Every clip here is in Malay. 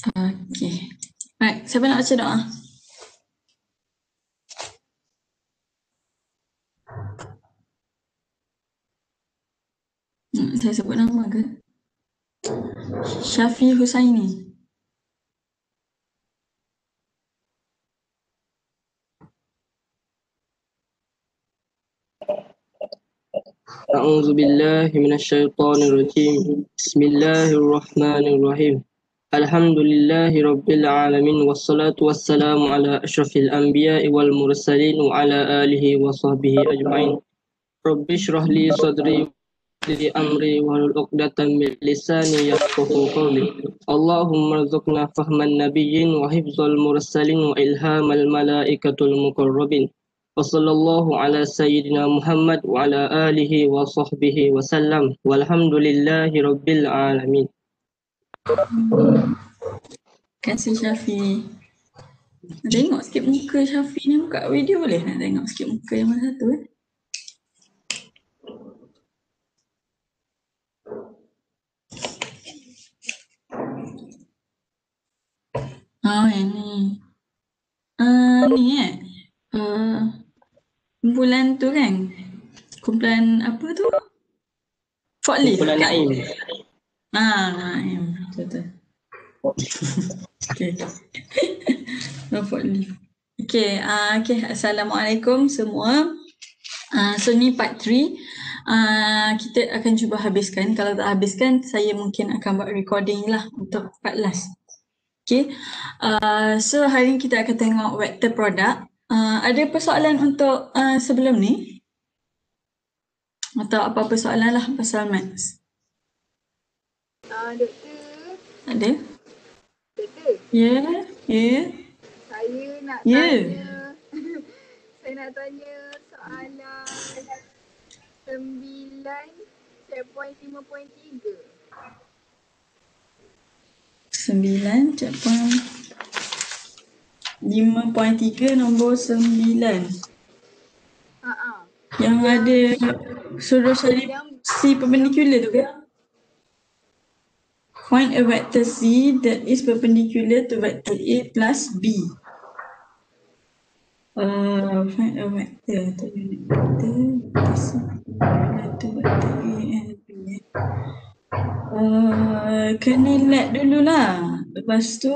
Okay. Baik, siapa nak baca doa? Saya sebut nama ke? Syafi Husaini. أعوذ بالله من الشيطان الرجيم بسم الله الرحمن الرحيم الحمد لله رب العالمين والصلاة والسلام على أشرف الأنبياء والمرسلين وعلى آله وصحبه أجمعين رب اشرح لي صدري ويسر أمري واحلل عقدة من لساني يفقهوا قولي اللهم ارزقنا فهم النبيين وحفظ المرسلين وإلهام الملائكة المقربين وصلى الله على سيدنا محمد وعلى آله وصحبه وسلم والحمد لله رب العالمين. Terima kasih Syafi. Tengok sikit muka Syafi ni, buka video boleh nak tengok sikit muka yang mana satu Oh, yang ni. Ni kumpulan tu kan? Kumpulan apa tu? Forklift. Kumpulan Naim. Naim. Betul. Okay. Forklift. Okay. Assalamualaikum semua. So ni part 3. Kita akan cuba habiskan. Kalau tak habiskan, saya mungkin akan buat recording lah untuk part last. Okay. So hari ni kita akan tengok vector product. Ada persoalan untuk sebelum ni? Atau apa-apa soalan lah pasal maths? Doktor. Ada? Doktor. Ya. Saya nak tanya. Saya nak tanya soalan 9 checkpoint 5.3. 9 checkpoint 5.3 nombor 9. Yang ada suruh cari C perpendicular tu ke? Find a vector C that is perpendicular to vector A plus B. Find a vector atau unit vector to vector A and B. Kena let dululah. Lepas tu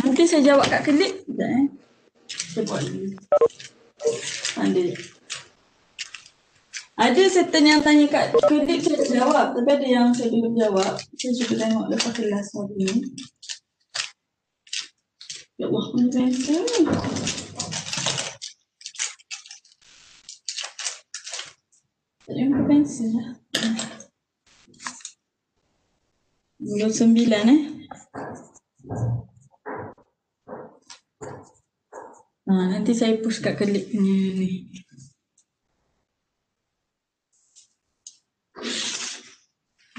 nanti saya jawab kat kelip. Sekejap saya buat dulu. Ada certain yang tanya kat kelip saya jawab. Tapi ada yang saya belum jawab. Saya cuba tengok lepas kelas hari ni. Ya Allah, mana pensel ni? Tak ada yang pensel lah. Nombor 9 nanti saya push kat kelip punya ni.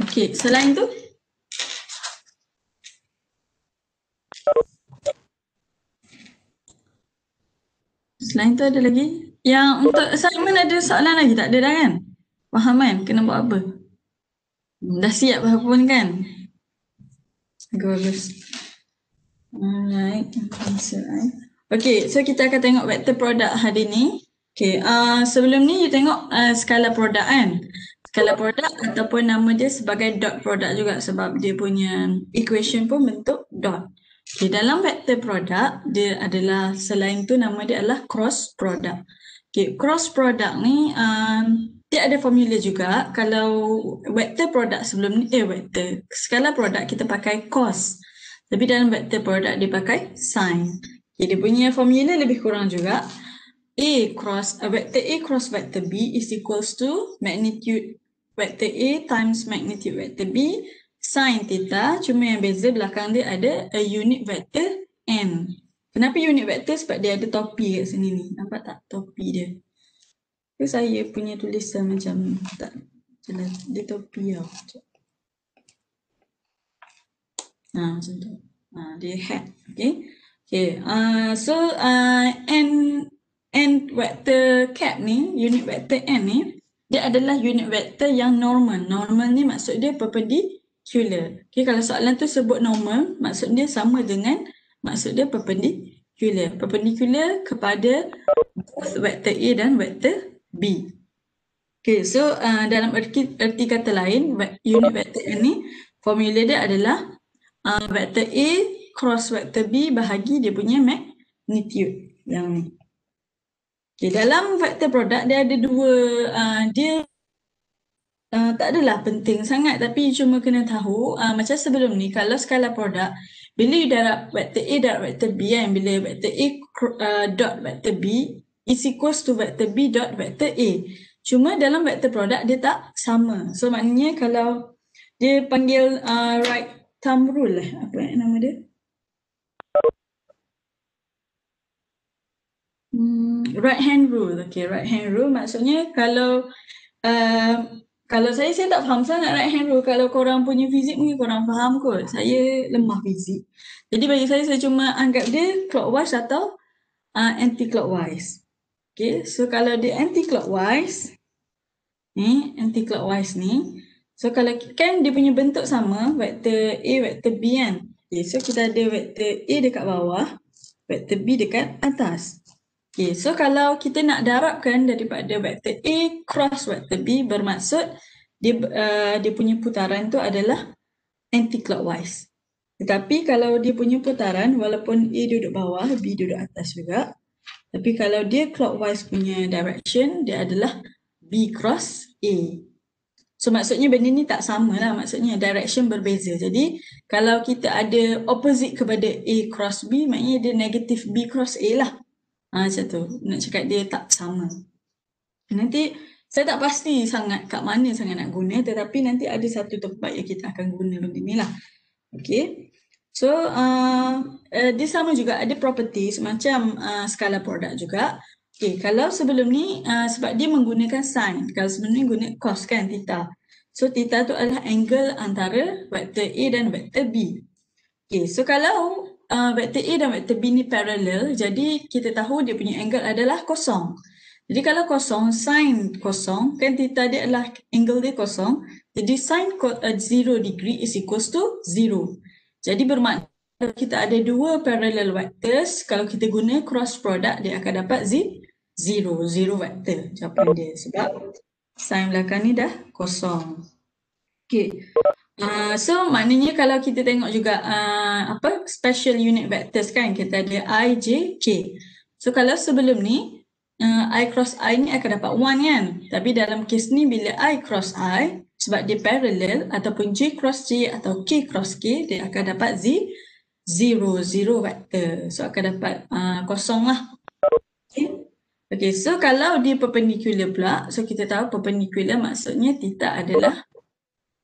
Okey, selain tu? Selain tu ada lagi? Yang untuk assignment ada soalan lagi? Tak ada dah kan? Faham kan? Kena buat apa? Dah siap apa pun kan? Bagus. Alright. Okay, so kita akan tengok vector product hari ni. Okay, sebelum ni you tengok skala produk kan? Skala produk ataupun nama dia sebagai dot product juga sebab dia punya equation pun bentuk dot. Okay, dalam vector product dia adalah selain tu nama dia adalah cross product. Okay, cross product ni dia ada formula juga. Kalau vector product sebelum ni vector skala product kita pakai cos. Tapi dalam vector product dia pakai sin. Okay, dia punya formula lebih kurang juga. Vector A cross vector B is equals to magnitude vector A times magnitude vector B sin theta. Cuma yang beza belakang dia ada a unit vector N. Kenapa unit vector? Sebab dia ada topi kat sini ni. Nampak tak topi dia? Ke saya punya tulisan macam tak jelas. Dia topi tau. Macam tu. Dia hat. Okay. So N vector cap ni, unit vector N ni, dia adalah unit vector yang normal. Normal ni maksud dia perpendicular. Okay, kalau soalan tu sebut normal, maksud dia sama dengan maksud dia perpendicular. Perpendicular kepada both vektor A dan vektor B. Okay, so dalam erti kata lain, unit vektor ni formula dia adalah vektor A cross vektor B bahagi dia punya magnitude yang ni. Okay, dalam vektor produk dia ada dua, dia tak adalah penting sangat tapi cuma kena tahu macam sebelum ni kalau skala produk bila you darab vektor A darab vektor B kan, bila vektor A dot vektor B is equals to vektor B dot vektor A. Cuma dalam vektor produk dia tak sama. So maknanya kalau dia panggil right thumb rule lah, apa nama dia? Right hand rule. Okay, right hand rule maksudnya kalau saya tak faham sangat right hand rule. Kalau korang punya fizik mungkin korang faham kot. Saya lemah fizik. Jadi bagi saya cuma anggap dia clockwise atau anti-clockwise. Okay, so kalau dia anti-clockwise, anti-clockwise ni. So kalau kan dia punya bentuk sama, vektor A, vektor B kan. Okay, so kita ada vektor A dekat bawah, vektor B dekat atas. Okay, so kalau kita nak darabkan daripada vektor A cross vektor B bermaksud dia punya putaran tu adalah anti-clockwise. Tetapi kalau dia punya putaran walaupun A duduk bawah, B duduk atas juga. Tapi kalau dia clockwise punya direction, dia adalah B cross A. So maksudnya benda ni tak sama lah, maksudnya direction berbeza. Jadi kalau kita ada opposite kepada A cross B, maknanya dia negatif B cross A lah. Macam tu, nak cakap dia tak sama. Nanti saya tak pasti sangat kat mana sangat nak guna, tetapi nanti ada satu tempat yang kita akan guna benda ni lah. Okay. So dia sama juga ada properties macam skala produk juga. Okay, kalau sebelum ni sebab dia menggunakan sin, kalau sebelum ni guna cos kan, theta. So theta tu adalah angle antara vektor A dan vektor B. Okay, so kalau vektor A dan vektor B ni parallel, jadi kita tahu dia punya angle adalah kosong. Jadi kalau kosong, sin kosong, kan theta dia adalah angle dia kosong. Jadi sin 0 degree is equals to 0. Jadi bermakna kita ada dua parallel vectors, kalau kita guna cross product, dia akan dapat zero vector jawapan dia. Sebab sin belakang ni dah kosong. Okay. So maknanya kalau kita tengok juga special unit vectors kan, kita ada I, J, K. So kalau sebelum ni I cross I ni akan dapat 1 kan. Tapi dalam kes ni bila I cross I, sebab dia parallel ataupun J cross J atau K cross K, dia akan dapat zero vector. So akan dapat kosong lah. Okay, so kalau dia perpendicular pula, so kita tahu perpendicular maksudnya theta adalah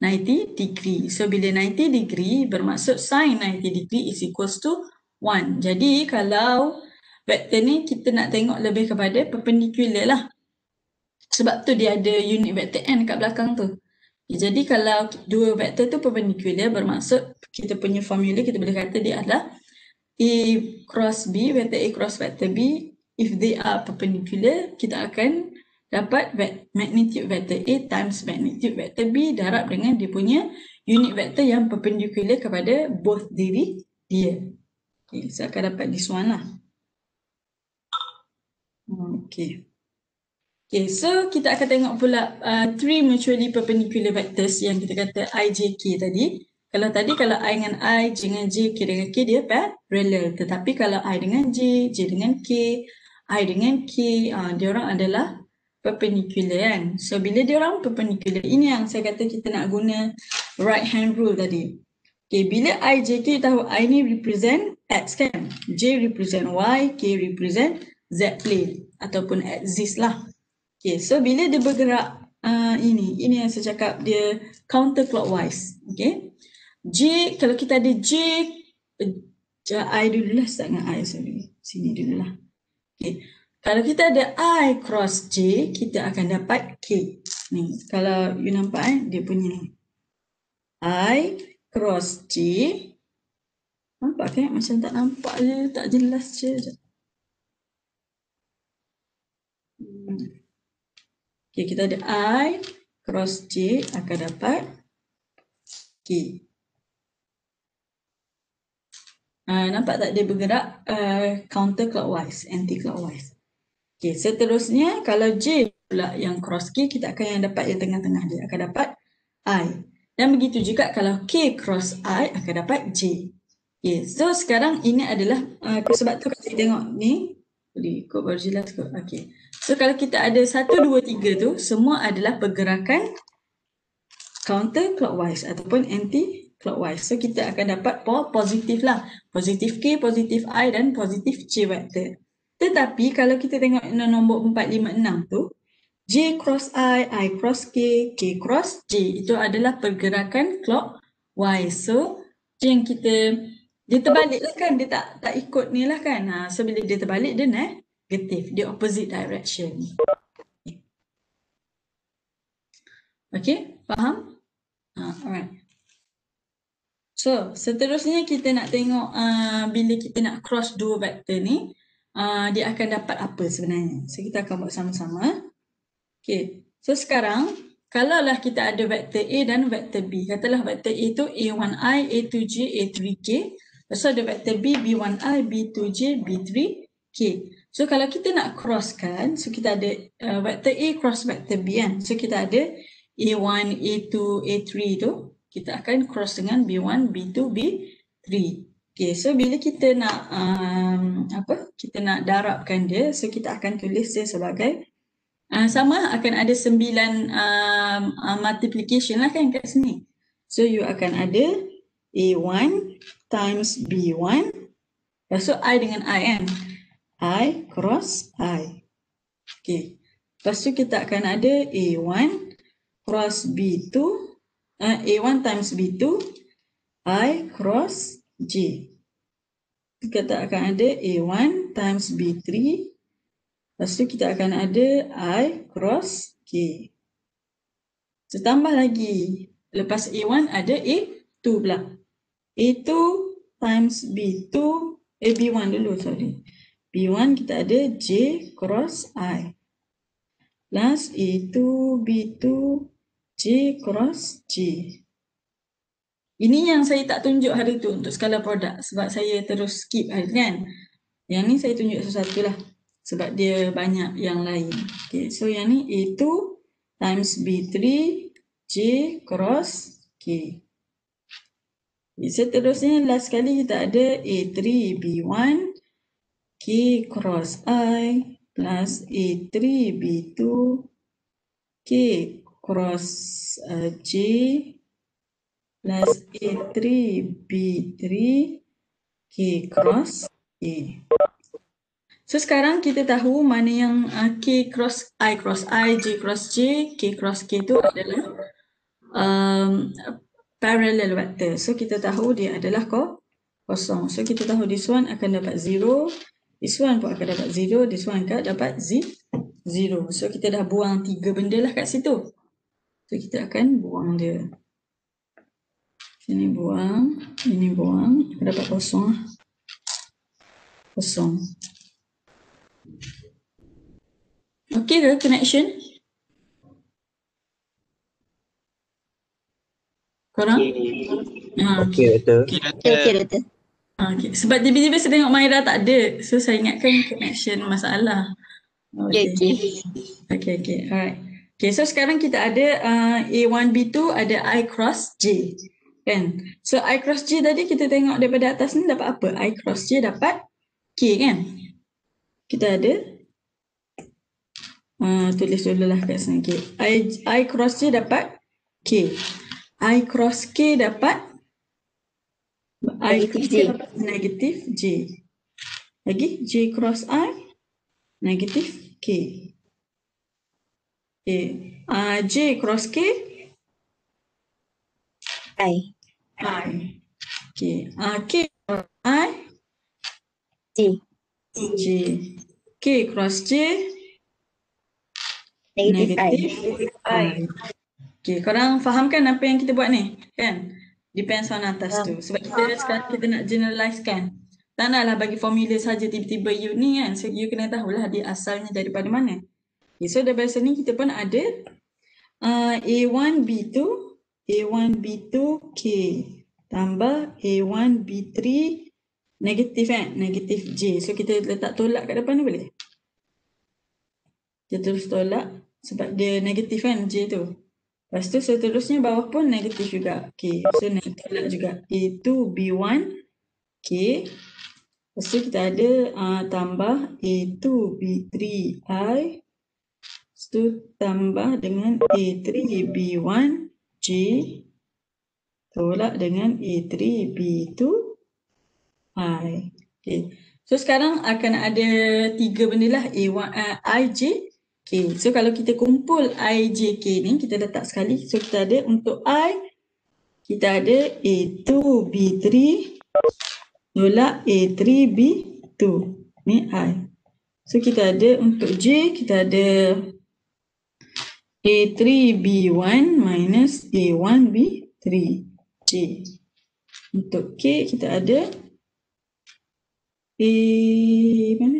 90 degree. So bila 90 degree bermaksud sin 90 degree is equals to 1. Jadi kalau vektor ni kita nak tengok lebih kepada perpendicular lah. Sebab tu dia ada unit vektor n kat belakang tu. Jadi kalau dua vektor tu perpendicular bermaksud kita punya formula kita boleh kata dia adalah A cross B, vektor A cross vektor B. If they are perpendicular, kita akan dapat magnitude vector A times magnitude vector B darab dengan dia punya unit vector yang perpendicular kepada both diri dia. Okay, so akan dapat this one lah. Okay. Okay, so kita akan tengok pula three mutually perpendicular vectors yang kita kata I, J, K tadi. Kalau I dengan I, J dengan J, K dengan K dia parallel. Tetapi kalau I dengan J, J dengan K, I dengan K, dia orang adalah perpendicular kan. So bila dia orang perpendicular, ini yang saya kata kita nak guna right hand rule tadi. Okay, bila I, J, K tahu I ni represent X kan. J represent Y, K represent Z plane ataupun axis lah. Okay, so bila dia bergerak ini yang saya cakap dia counterclockwise. Okay. J, kalau kita ada J, I dululah start dengan I, sorry. Sini dululah. Okay. Kalau kita ada I cross J, kita akan dapat K. Ni, kalau you nampak dia punya ni. I cross J. Nampak kan? Macam tak nampak je, tak jelas je. Okay, kita ada I cross J akan dapat K. Nampak tak dia bergerak counterclockwise, anti-clockwise. Okay, seterusnya kalau J pula yang cross K, kita akan yang dapat yang tengah-tengah dia akan dapat I. Dan begitu juga kalau K cross I akan dapat J. Okay, so sekarang ini adalah sebab tu kita tengok ni boleh ikut baru jelas kot. Okay. So kalau kita ada 1, 2, 3 tu semua adalah pergerakan counterclockwise ataupun anti-clockwise. So kita akan dapat positif lah. Positif K, positif I dan positif J vector. Tetapi kalau kita tengok nombor 4, 5, 6 tu, J cross I cross K, K cross J itu adalah pergerakan clockwise. So yang kita dia terbalik lah kan, dia tak ikut ni lah kan. So bila dia terbalik dia negatif, dia opposite direction. Okay, faham? Alright. So seterusnya kita nak tengok bila kita nak cross dua vektor ni, dia akan dapat apa sebenarnya. So kita akan buat sama-sama. Okay, so sekarang kalaulah kita ada vektor A dan vektor B. Katalah vektor A tu A1I, A2J, A3K. Lepas tu ada vektor B, B1I, B2J, B3K. So kalau kita nak crosskan, so kita ada vektor A cross vektor B kan. So kita ada A1, A2, A3 tu. Kita akan cross dengan B1, B2, B3. Okay, so bila kita nak kita nak darabkan dia, so kita akan tulis dia sebagai sama akan ada 9 multiplication lah kan kat sini. So you akan ada A1 times B1. Lepas tu I dengan I kan. I cross I. Okay. Lepas tu kita akan ada A1 cross B2. A1 times B2. I cross J. Kita akan ada A1 times B3. Lepas tu kita akan ada I cross K. So tambah lagi. Lepas A1 ada A2 pula. A2 times B2. B1 dulu sorry. B1 kita ada J cross I. Plus A2 B2 J cross J. Ini yang saya tak tunjuk hari tu untuk skala produk. Sebab saya terus skip hari kan. Yang ni saya tunjuk satu-satu lah. Sebab dia banyak yang lain. Okay, so yang ni A2 times B3 J cross K. Okay, seterusnya last kali kita ada A3 B1 K cross I plus A3 B2 K cross J plus A3 B3 K cross K. So sekarang kita tahu mana yang K cross I, J cross J, K cross K itu adalah parallel vector. So kita tahu dia adalah kosong. So kita tahu this one akan dapat 0, this one pun akan dapat 0, this one akan dapat 0. So kita dah buang 3 benda lah kat situ. So kita akan buang dia. Sini buang, ini buang, dapat kosong lah. Kosong. Okay ke connection? Korang? Okay, betul. Okay, Doktor. Okay. Sebab tiba-tiba saya tengok Maira tak ada. So saya ingatkan connection masalah. Okay. Okay. Alright. Okay, so sekarang kita ada A1, B2 ada I cross J. Kan? So I cross J tadi kita tengok daripada atas ni dapat apa? I cross J dapat K kan? Kita ada tulis dulu lah kat sini. Okay. I cross J dapat K. I cross K dapat negatif J. Lagi J cross I negatif K. Okay. J cross K I. Okay. K cross I J. K cross J Negatif I. Okay, korang fahamkan apa yang kita buat ni? Kan? Depends on atas tu. Sebab sekarang kita nak generalize kan. Tak naklah bagi formula saja tiba-tiba U ni kan. So you kena tahulah dia asalnya daripada mana. Okay, so daripada sini kita pun ada A1, B2, A1 B2 K tambah A1 B3 negatif negatif J. So kita letak tolak kat depan ni boleh? Kita terus tolak sebab dia negatif J tu. Lepas tu seterusnya bawah pun negatif juga. Okay, so tolak juga. A2 B1 K. Lepas tu kita ada tambah A2 B3 I. Lepas tu tambah dengan A3 B1 J. Tolak dengan A3 B2 I. Okay. So sekarang akan ada 3 benda lah. A1, I, J, K. So kalau kita kumpul I, J, K ni, kita letak sekali. So kita ada untuk I, kita ada A2 B3 tolak A3 B2. Ni I. So kita ada untuk J, kita ada A3 B1 minus A1 B3 J. Untuk K kita ada A1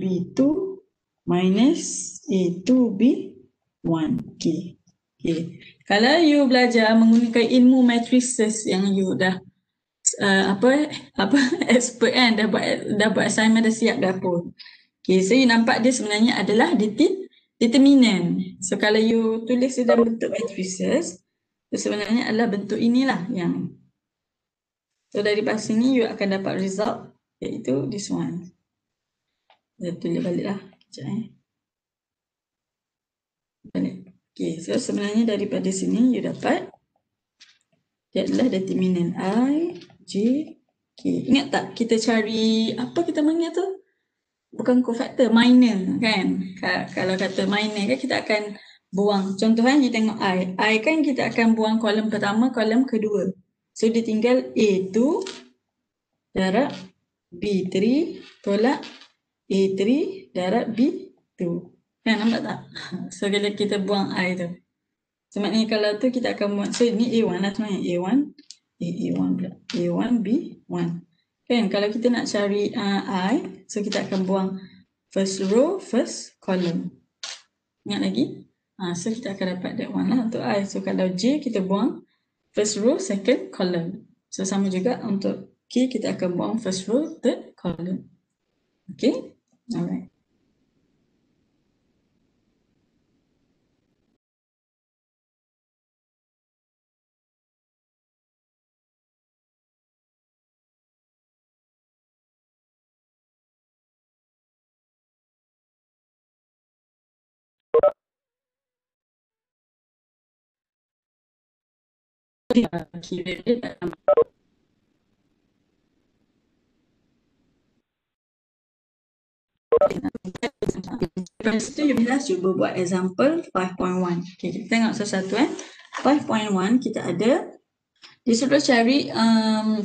B2 minus A2 B1 K. Okay. Kalau you belajar menggunakan ilmu matrices yang you dah expert kan, dah buat assignment, dah siap dah pun. Okay, so you nampak dia sebenarnya adalah determinant. So kalau you tulis dia dalam bentuk matrices, so sebenarnya adalah bentuk inilah yang. So daripada sini you akan dapat result iaitu this one. Saya tulis baliklah. Sekejap balik. Okay, so sebenarnya daripada sini you dapat dia adalah determinant I, J, K. Ingat tak kita cari apa kita panggil tu? Bukan cofactor, minor kan? Kalau kata minor kan kita akan buang. Contoh kan you tengok I kan kita akan buang kolom pertama, kolom kedua. So dia tinggal A2 darab B3 tolak A3 darab B2. Kan nampak tak? So kalau kita buang I tu. So maknanya kalau tu kita akan buang. So ni A1 lah sebenarnya. A1 pula. A1 B1. Kan kalau kita nak cari I. So kita akan buang first row, first column. Ingat lagi? So kita akan dapat that one lah untuk I. So kalau J kita buang first row, second column. So sama juga untuk K kita akan buang first row, third column. Okay? Alright. Kira dia tak sama. Lepas tu you bila cuba buat example 5.1. Okay, kita tengok satu-satu 5.1 kita ada. Dia suruh cari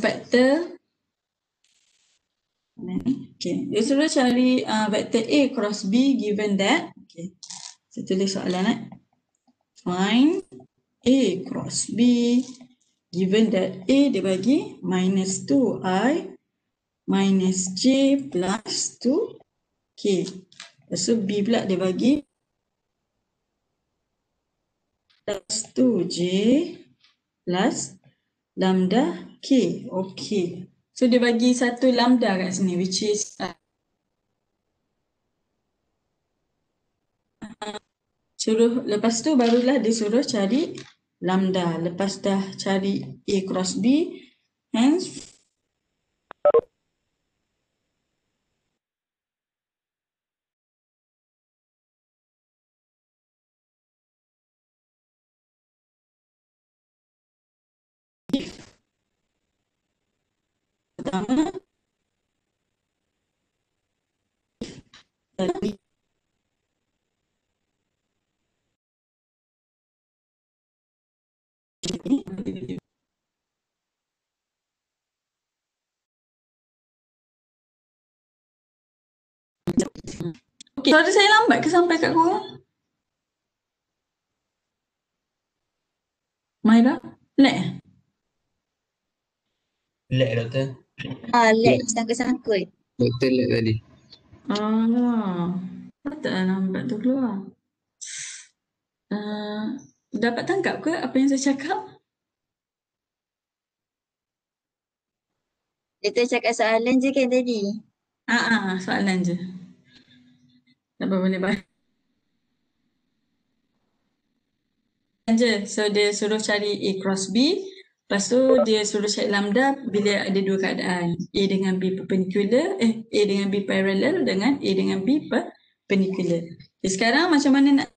vektor. Okay, dia suruh cari vektor A cross B given that. Okay, saya tulis soalan find A cross B given that A dia bagi minus 2I minus J plus 2K. Lepas tu B pula dia bagi plus 2J plus lambda K. Okay. So dia bagi satu lambda kat sini which is suruh, lepas tu barulah dia suruh cari lambda. Lepas dah cari A cross B, hence pertama tadi okay, suara saya lambat ke sampai kat korang? Maira? Lag? Lag doktor. Lag sangkut-sangkut. Doktor lag tadi. Patutlah lambat tu keluar. Dapat tangkap ke apa yang saya cakap? Kita cakap soalan je kan tadi. Soalan je. Tak apa, boleh bahas je. So dia suruh cari A cross B. Lepas tu dia suruh cari lambda bila ada dua keadaan. A dengan B perpendicular, A dengan B parallel dengan A dengan B perpendicular. Okay, sekarang macam mana nak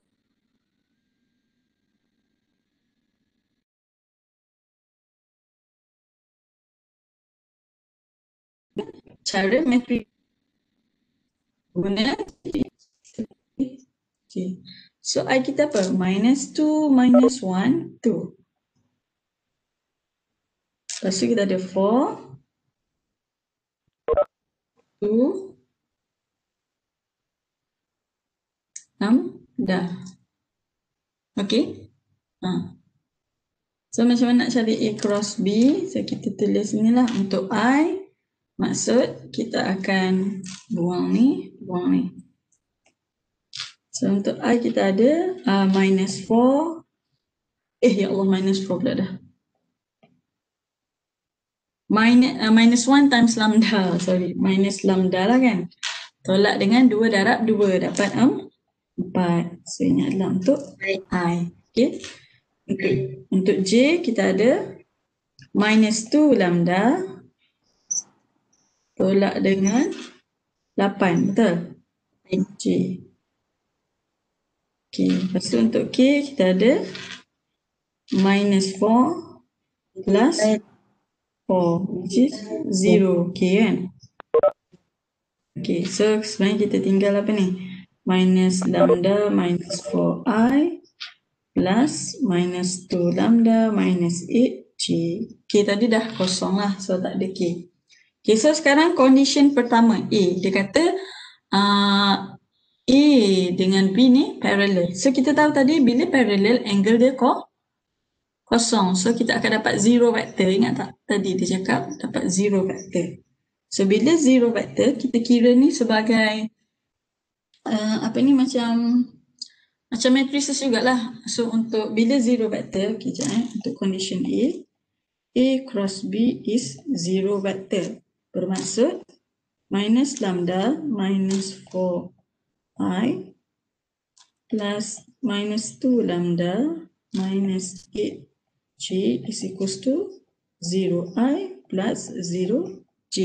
cara matrik guna okay. So I kita apa? -2, -1, 2. Lepas tu kita ada 4, 2, 6, dah. Okay? So macam mana nak cari A cross B? So kita tulis ni lah untuk I. Maksud kita akan buang ni, buang ni. So untuk I kita ada -4. Ya Allah, -4 pula dah. -1 times lambda. Sorry, minus lambda lah kan. Tolak dengan 2 darab 2 dapat 4. So ini adalah untuk I. Okay. Untuk J kita ada -2 lambda tolak dengan 8. Betul? J. Okay. Lepas tu untuk K kita ada -4 plus 4 which is 0. Okay kan? Okay. So sebenarnya kita tinggal apa ni? Minus lambda minus 4i plus -2 lambda minus 8j. K tadi dah kosong lah, so tak ada K. Okay, so sekarang condition pertama A. Dia kata A dengan B ni parallel. So kita tahu tadi bila parallel angle dia kosong. So kita akan dapat 0 vektor. Ingat tak? Tadi dia cakap dapat 0 vektor. So bila 0 vektor, kita kira ni sebagai macam matrices jugalah. So untuk bila 0 vektor, untuk condition A cross B is 0 vektor. Bermaksud minus lambda minus 4i plus -2 lambda minus 8j is equals to 0i plus 0j.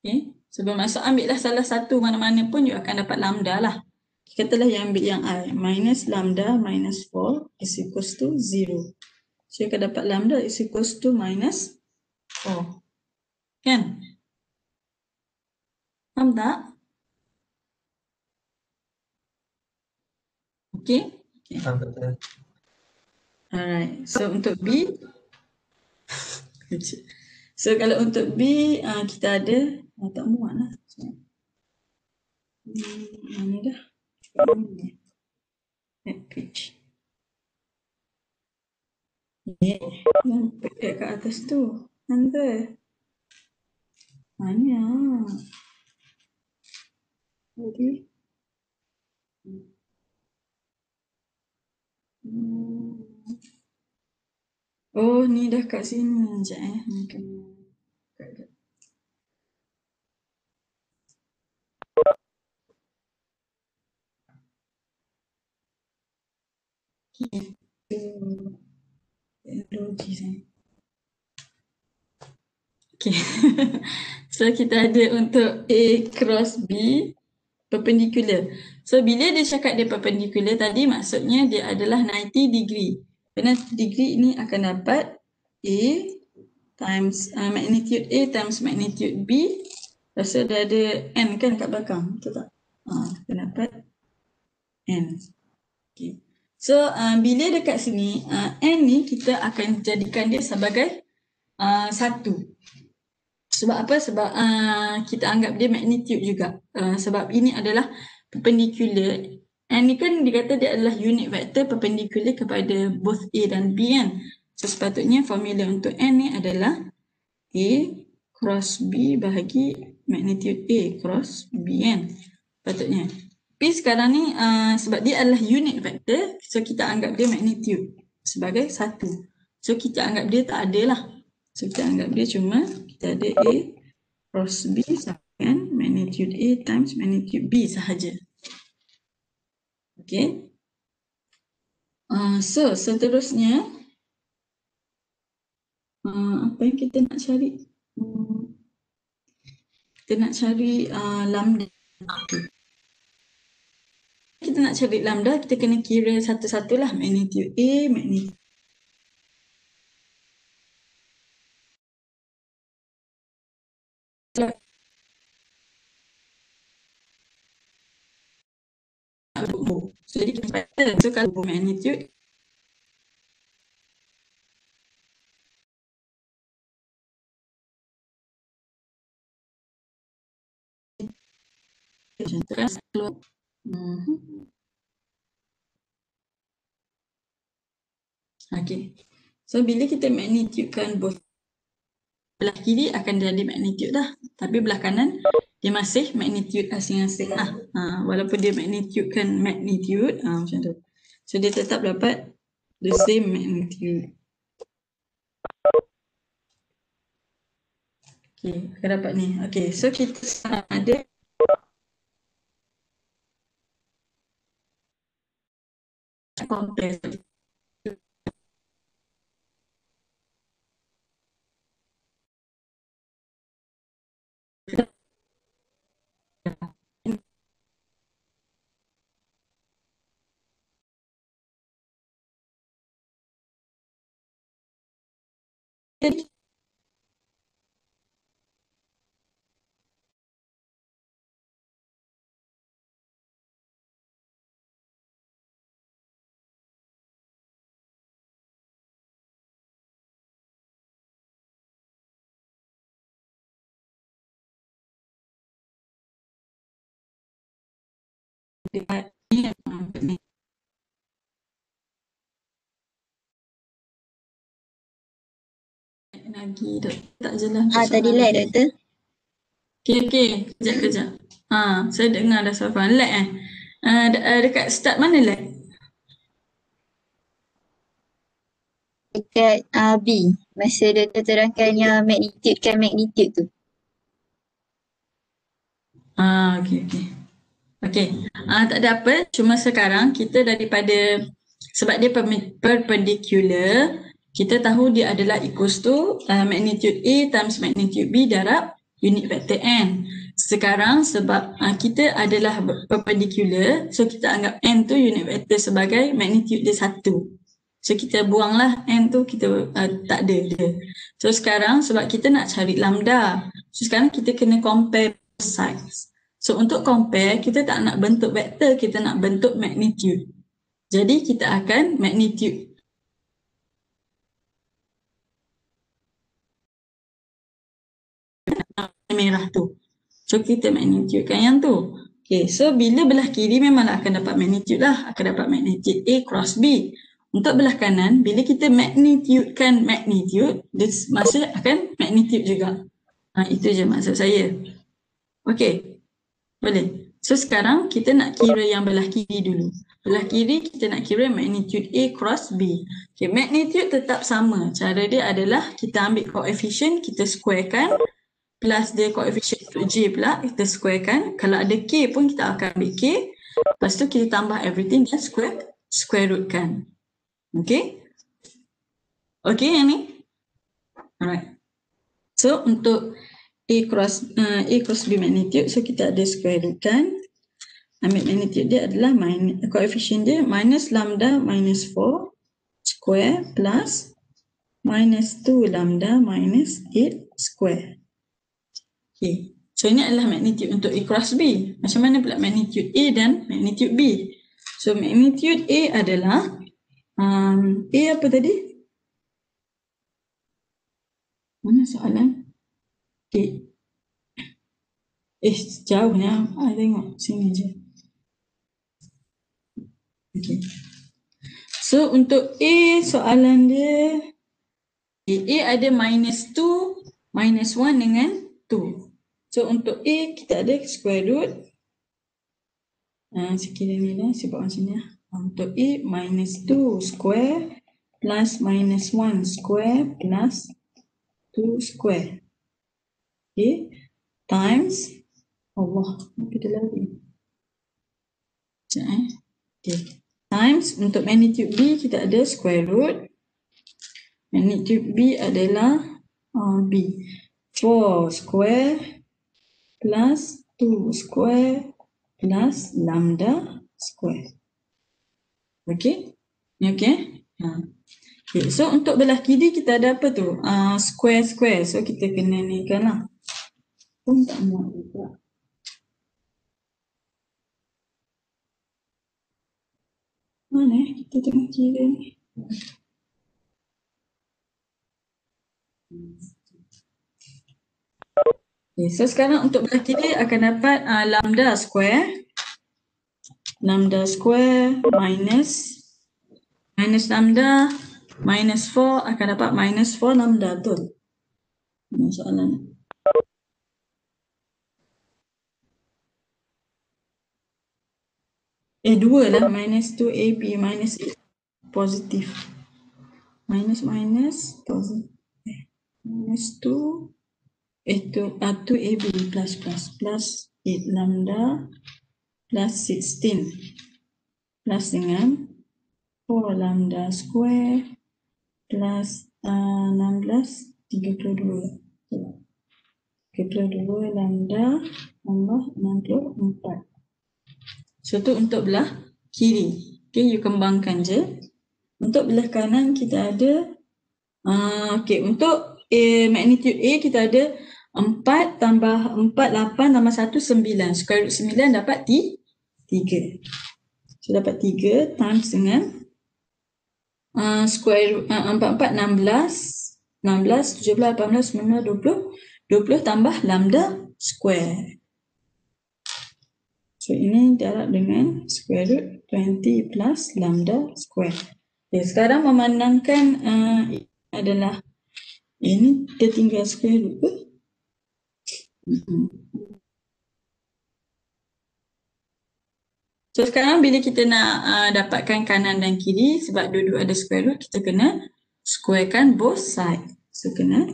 Okay. So bermaksud ambillah salah satu mana-mana pun you akan dapat lambda lah. Katalah yang ambil yang I. Minus lambda minus 4 is equals to 0. So you akan dapat lambda is equals to minus 4. Kan? Faham tak? Okay? Faham betul. Alright. So untuk B. So kalau untuk B, kita ada. Tak muat lah. Mana dah? Page. Yang kat atas tu. Nanti. Mana? Tadi. Oh, ni dah kat sini. Sekejap Okay. So kita ada untuk A cross B perpendicular. So bila dia cakap dia perpendicular tadi, maksudnya dia adalah 90 degree. 90 degree ini akan dapat A times magnitude A times magnitude B. Lepas tu dia ada N kan kat belakang. Betul tak? Kita dapat N. Okay. So bila dekat sini N ni kita akan jadikan dia sebagai 1. Sebab apa? Sebab kita anggap dia magnitude juga. Sebab ini adalah perpendicular. N ni kan dikata dia adalah unit vector perpendicular kepada both A dan B kan. So sepatutnya formula untuk N ni adalah A cross B bahagi magnitude A cross B kan. Patutnya. sekarang ni sebab dia adalah unit vector, so kita anggap dia magnitude sebagai 1. So kita anggap dia tak ada lah. So kita anggap dia cuma kita ada A cross B kan magnitude A times magnitude B sahaja. Okay. So seterusnya apa yang kita nak cari? Kita nak cari lambda. Kita nak cari lambda, kita kena kira satu-satulah magnitude A, magnitude so jadi kita pattern. So kalau magnitude okay. So bila kita magnitudekan both, belah kiri akan jadi magnitude dah, tapi belah kanan dia masih magnitude asing-asing lah. Walaupun dia magnitudekan magnitude macam tu. So dia tetap dapat the same magnitude. Okay, kita dapat ni. Okay, so kita sekarang ada compare. Lagi tak jelas. Tadi lag doktor. Okay. Kejap. Saya dengar dah soalan. Lag dekat start mana lag? Dekat B. Masa doktor terangkan yang magnitude tu. Okay. Tak ada apa. Cuma sekarang kita daripada, sebab dia perpendicular, kita tahu dia adalah equals to magnitude A times magnitude B darab unit vector N. Sekarang sebab kita adalah perpendicular, so kita anggap N tu unit vector sebagai magnitude dia 1. So kita buanglah N tu, kita tak ada dia. So sekarang sebab kita nak cari lambda, so sekarang kita kena compare sides. So untuk compare, kita tak nak bentuk vektor, kita nak bentuk magnitude. Jadi kita akan magnitude. Merah tu. So kita magnitudekan yang tu. Okay, so bila belah kiri memanglah akan dapat magnitude lah. Akan dapat magnitude A cross B. Untuk belah kanan, bila kita magnitudekan magnitude, dia maksud akan magnitude juga. Itu je maksud saya. Okay. Boleh. So sekarang kita nak kira yang belah kiri dulu. Belah kiri kita nak kira magnitude A cross B. Okay, magnitude tetap sama. Cara dia adalah kita ambil koefisien, kita squarekan. Plus dia koefisien untuk J pula, kita squarekan. Kalau ada K pun kita akan ambil K. Lepas tu kita tambah everything dan square rootkan. Okay? Okay yang ni? Alright. So untuk A cross B magnitude, so kita ada square root kan. Ambil magnitude dia adalah koefisien dia minus lambda minus 4 square plus minus 2 lambda minus 8 square. Okay. So ini adalah magnitude untuk A cross B. Macam mana pula magnitude A dan magnitude B? So magnitude A adalah A apa tadi? Mana soalan? Okay. Jauhnya. Tengok sini je. Okay. So untuk A soalan dia, A ada minus 2, minus 1 dengan 2. So untuk A kita ada square root Sekiranya ni lah, sebab macam ni lah. Untuk A, minus 2 square plus minus 1 square plus 2 square. Okay. Times, Allah, apa dia lagi? Sekejap Okay. Times, untuk magnitude B, kita ada square root. Magnitude B adalah B. 4 square plus 2 square plus lambda square. Okay? Ni okay? Okay. So, untuk belah kiri kita ada apa tu? Square. So, kita kena ni kan lah. Pun tak muat juga. Mana kita tengok kiri ni? Okay, so sekarang untuk belah kiri akan dapat lambda square. Lambda square minus lambda minus 4 akan dapat minus 4 lambda, betul? Ini soalan. Dua lah, minus 2AB minus 8 positif. Minus positif. Minus 2AB plus 8 lambda plus 16 plus dengan 4 lambda square plus 16 32 lambda tambah 64. So tu untuk belah kiri. Okay, you kembangkan je. Untuk belah kanan kita ada untuk magnitude A kita ada 4 tambah 4, 8 tambah 1, 9. Square root 9 dapat 3. So dapat 3 times dengan square root 4, 4, 16, 17, 18, 19, 20 tambah lambda square. So ini darab dengan square root 20 plus lambda square. Okay, sekarang memandangkan adalah ini kita tinggal square root ke? So sekarang bila kita nak dapatkan kanan dan kiri, sebab dua-dua ada square root, kita kena squarekan both side. So kena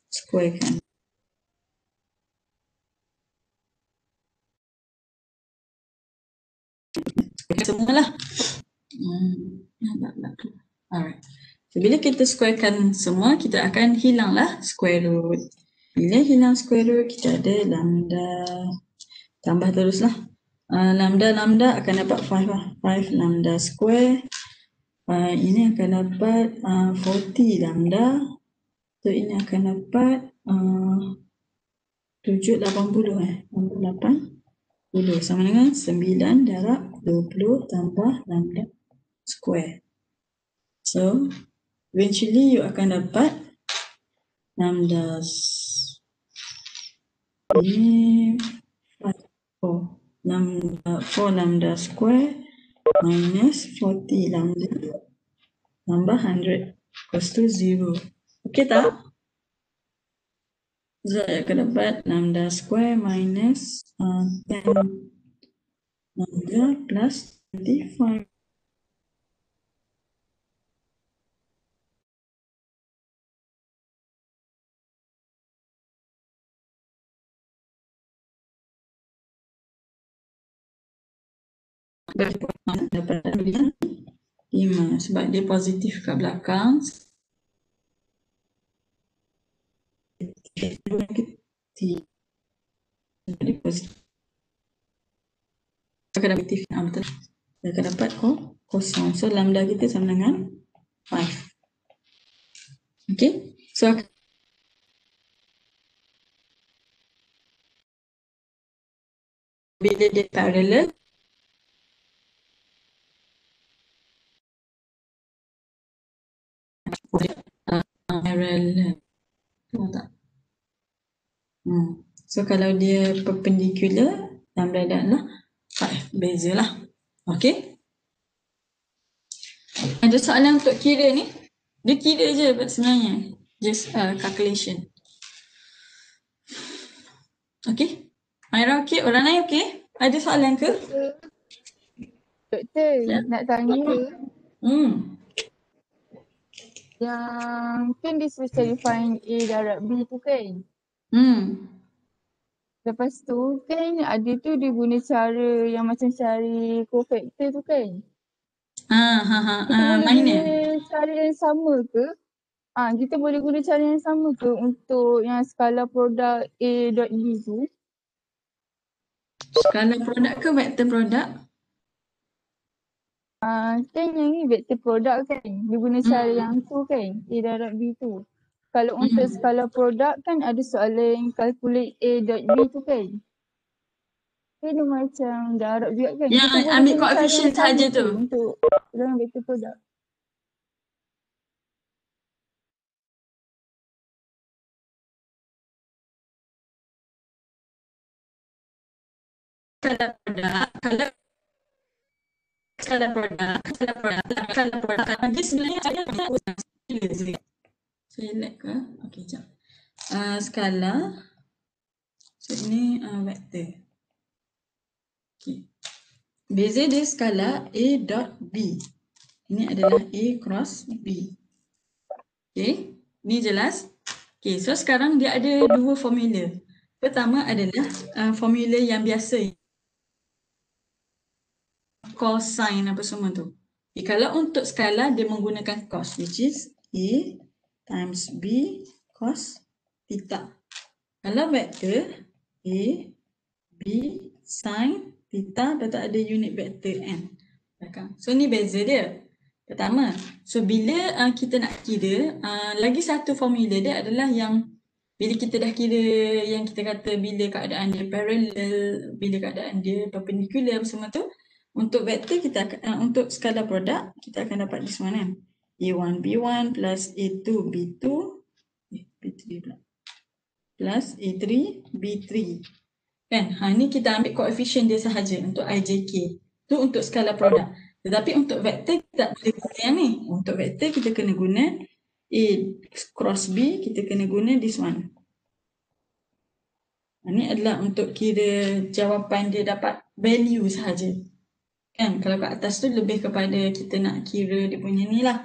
squarekan. Semualah. Alright. So bila kita squarekan semua, kita akan hilanglah square root. Bila hilang square root, kita ada lambda. Tambah teruslah. Lambda akan dapat 5 lambda square. Ini akan dapat 40 lambda. So ini akan dapat 780 88 sama dengan 9 darab 20 tambah lambda square. So eventually you akan dapat lambda ini 4 lambda square minus 40 lambda tambah 100 equals to 0. Okay tak? So akan dapat lambda square minus 10 lambda plus 25. Dapat 5 sebab dia positif kat belakang. Dia positif. Akan dapat positif. Betul. Dia akan dapat kosong. So lambda kita sama dengan 5. Okay. So bila dia parallel, tahu tak? So kalau dia perpendicular, lambda adalah 5. Bezalah. Okay. Ada soalan untuk kira ni. Dia kira je sebenarnya. Just calculation. Okay. Maira okay? Orang lain okay? Ada soalan ke? Doktor, Ya. nak tanya Hmm. yang kan dia suruh cari find A darab B tu kan. Hmm. Lepas tu kan ada tu dia guna cara yang macam cari cofactor tu kan. Kita boleh Minor. guna cara yang sama ke? Kita boleh guna cara yang sama ke untuk yang skala produk A dot B tu? Skala produk ke vektor produk? Kan yang ni vektor produk kan. Dia guna cara yang tu kan. A darab B tu. Kalau untuk skala produk kan ada soalan yang calculate A dot B tu kan. Kan dia macam darab juga kan. Yang Kita boleh ambil guna cara koefisien yang sama sahaja ke tu. untuk dalam vektor produk? Skala produk, dia sebenarnya ada select ke? Okey, jap. Skala. So ini vektor. Okey. Beza dia skala A dot B. Ini adalah A cross B. Okey, ni jelas? Okey, so sekarang dia ada dua formula. Pertama adalah formula yang biasa. Cosine apa semua tu. Okay, kalau untuk skala dia menggunakan cos which is A times B cos theta. Kalau vektor A, B, sin theta, lepas tu ada unit vektor N. So ni beza dia. Pertama, so bila kita nak kira, lagi satu formula dia adalah yang bila kita dah kira yang kita kata bila keadaan dia parallel, bila keadaan dia perpendicular semua tu, untuk vektor kita akan, untuk skala produk kita akan dapat this one kan. A1 B1 plus A2 B2 B3 pula plus A3 B3 kan. Ni kita ambil koefisien dia sahaja untuk IJK. Tu untuk skala produk. Tetapi untuk vektor kita tak boleh guna yang ni. Untuk vektor kita kena guna A cross B, kita kena guna this one. Ini adalah untuk kira jawapan dia dapat value sahaja. Kan, kalau kat atas tu lebih kepada kita nak kira dia punya ni lah.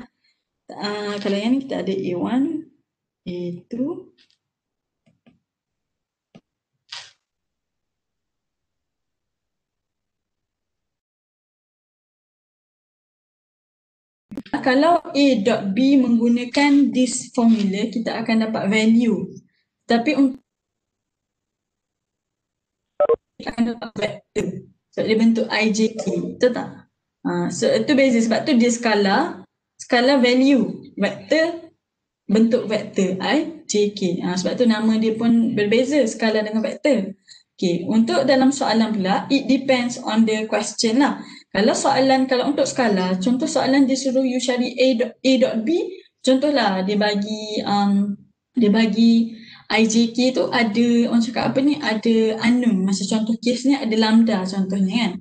Kalau yang ni kita ada A1, A2, kalau A dot B menggunakan this formula, kita akan dapat value. Tapi untuk kita akan dapat vector. So dia bentuk IJK, betul tak? So itu beza sebab tu dia skala value, vector bentuk vektor IJK. Sebab tu nama dia pun berbeza skala dengan vektor. Okay, untuk dalam soalan pula, it depends on the question lah. Kalau untuk skala, contoh soalan dia suruh you cari A dot B, contohlah dia bagi IJK tu ada, orang cakap apa ni, ada unknown. Macam contoh case ni ada lambda contohnya kan.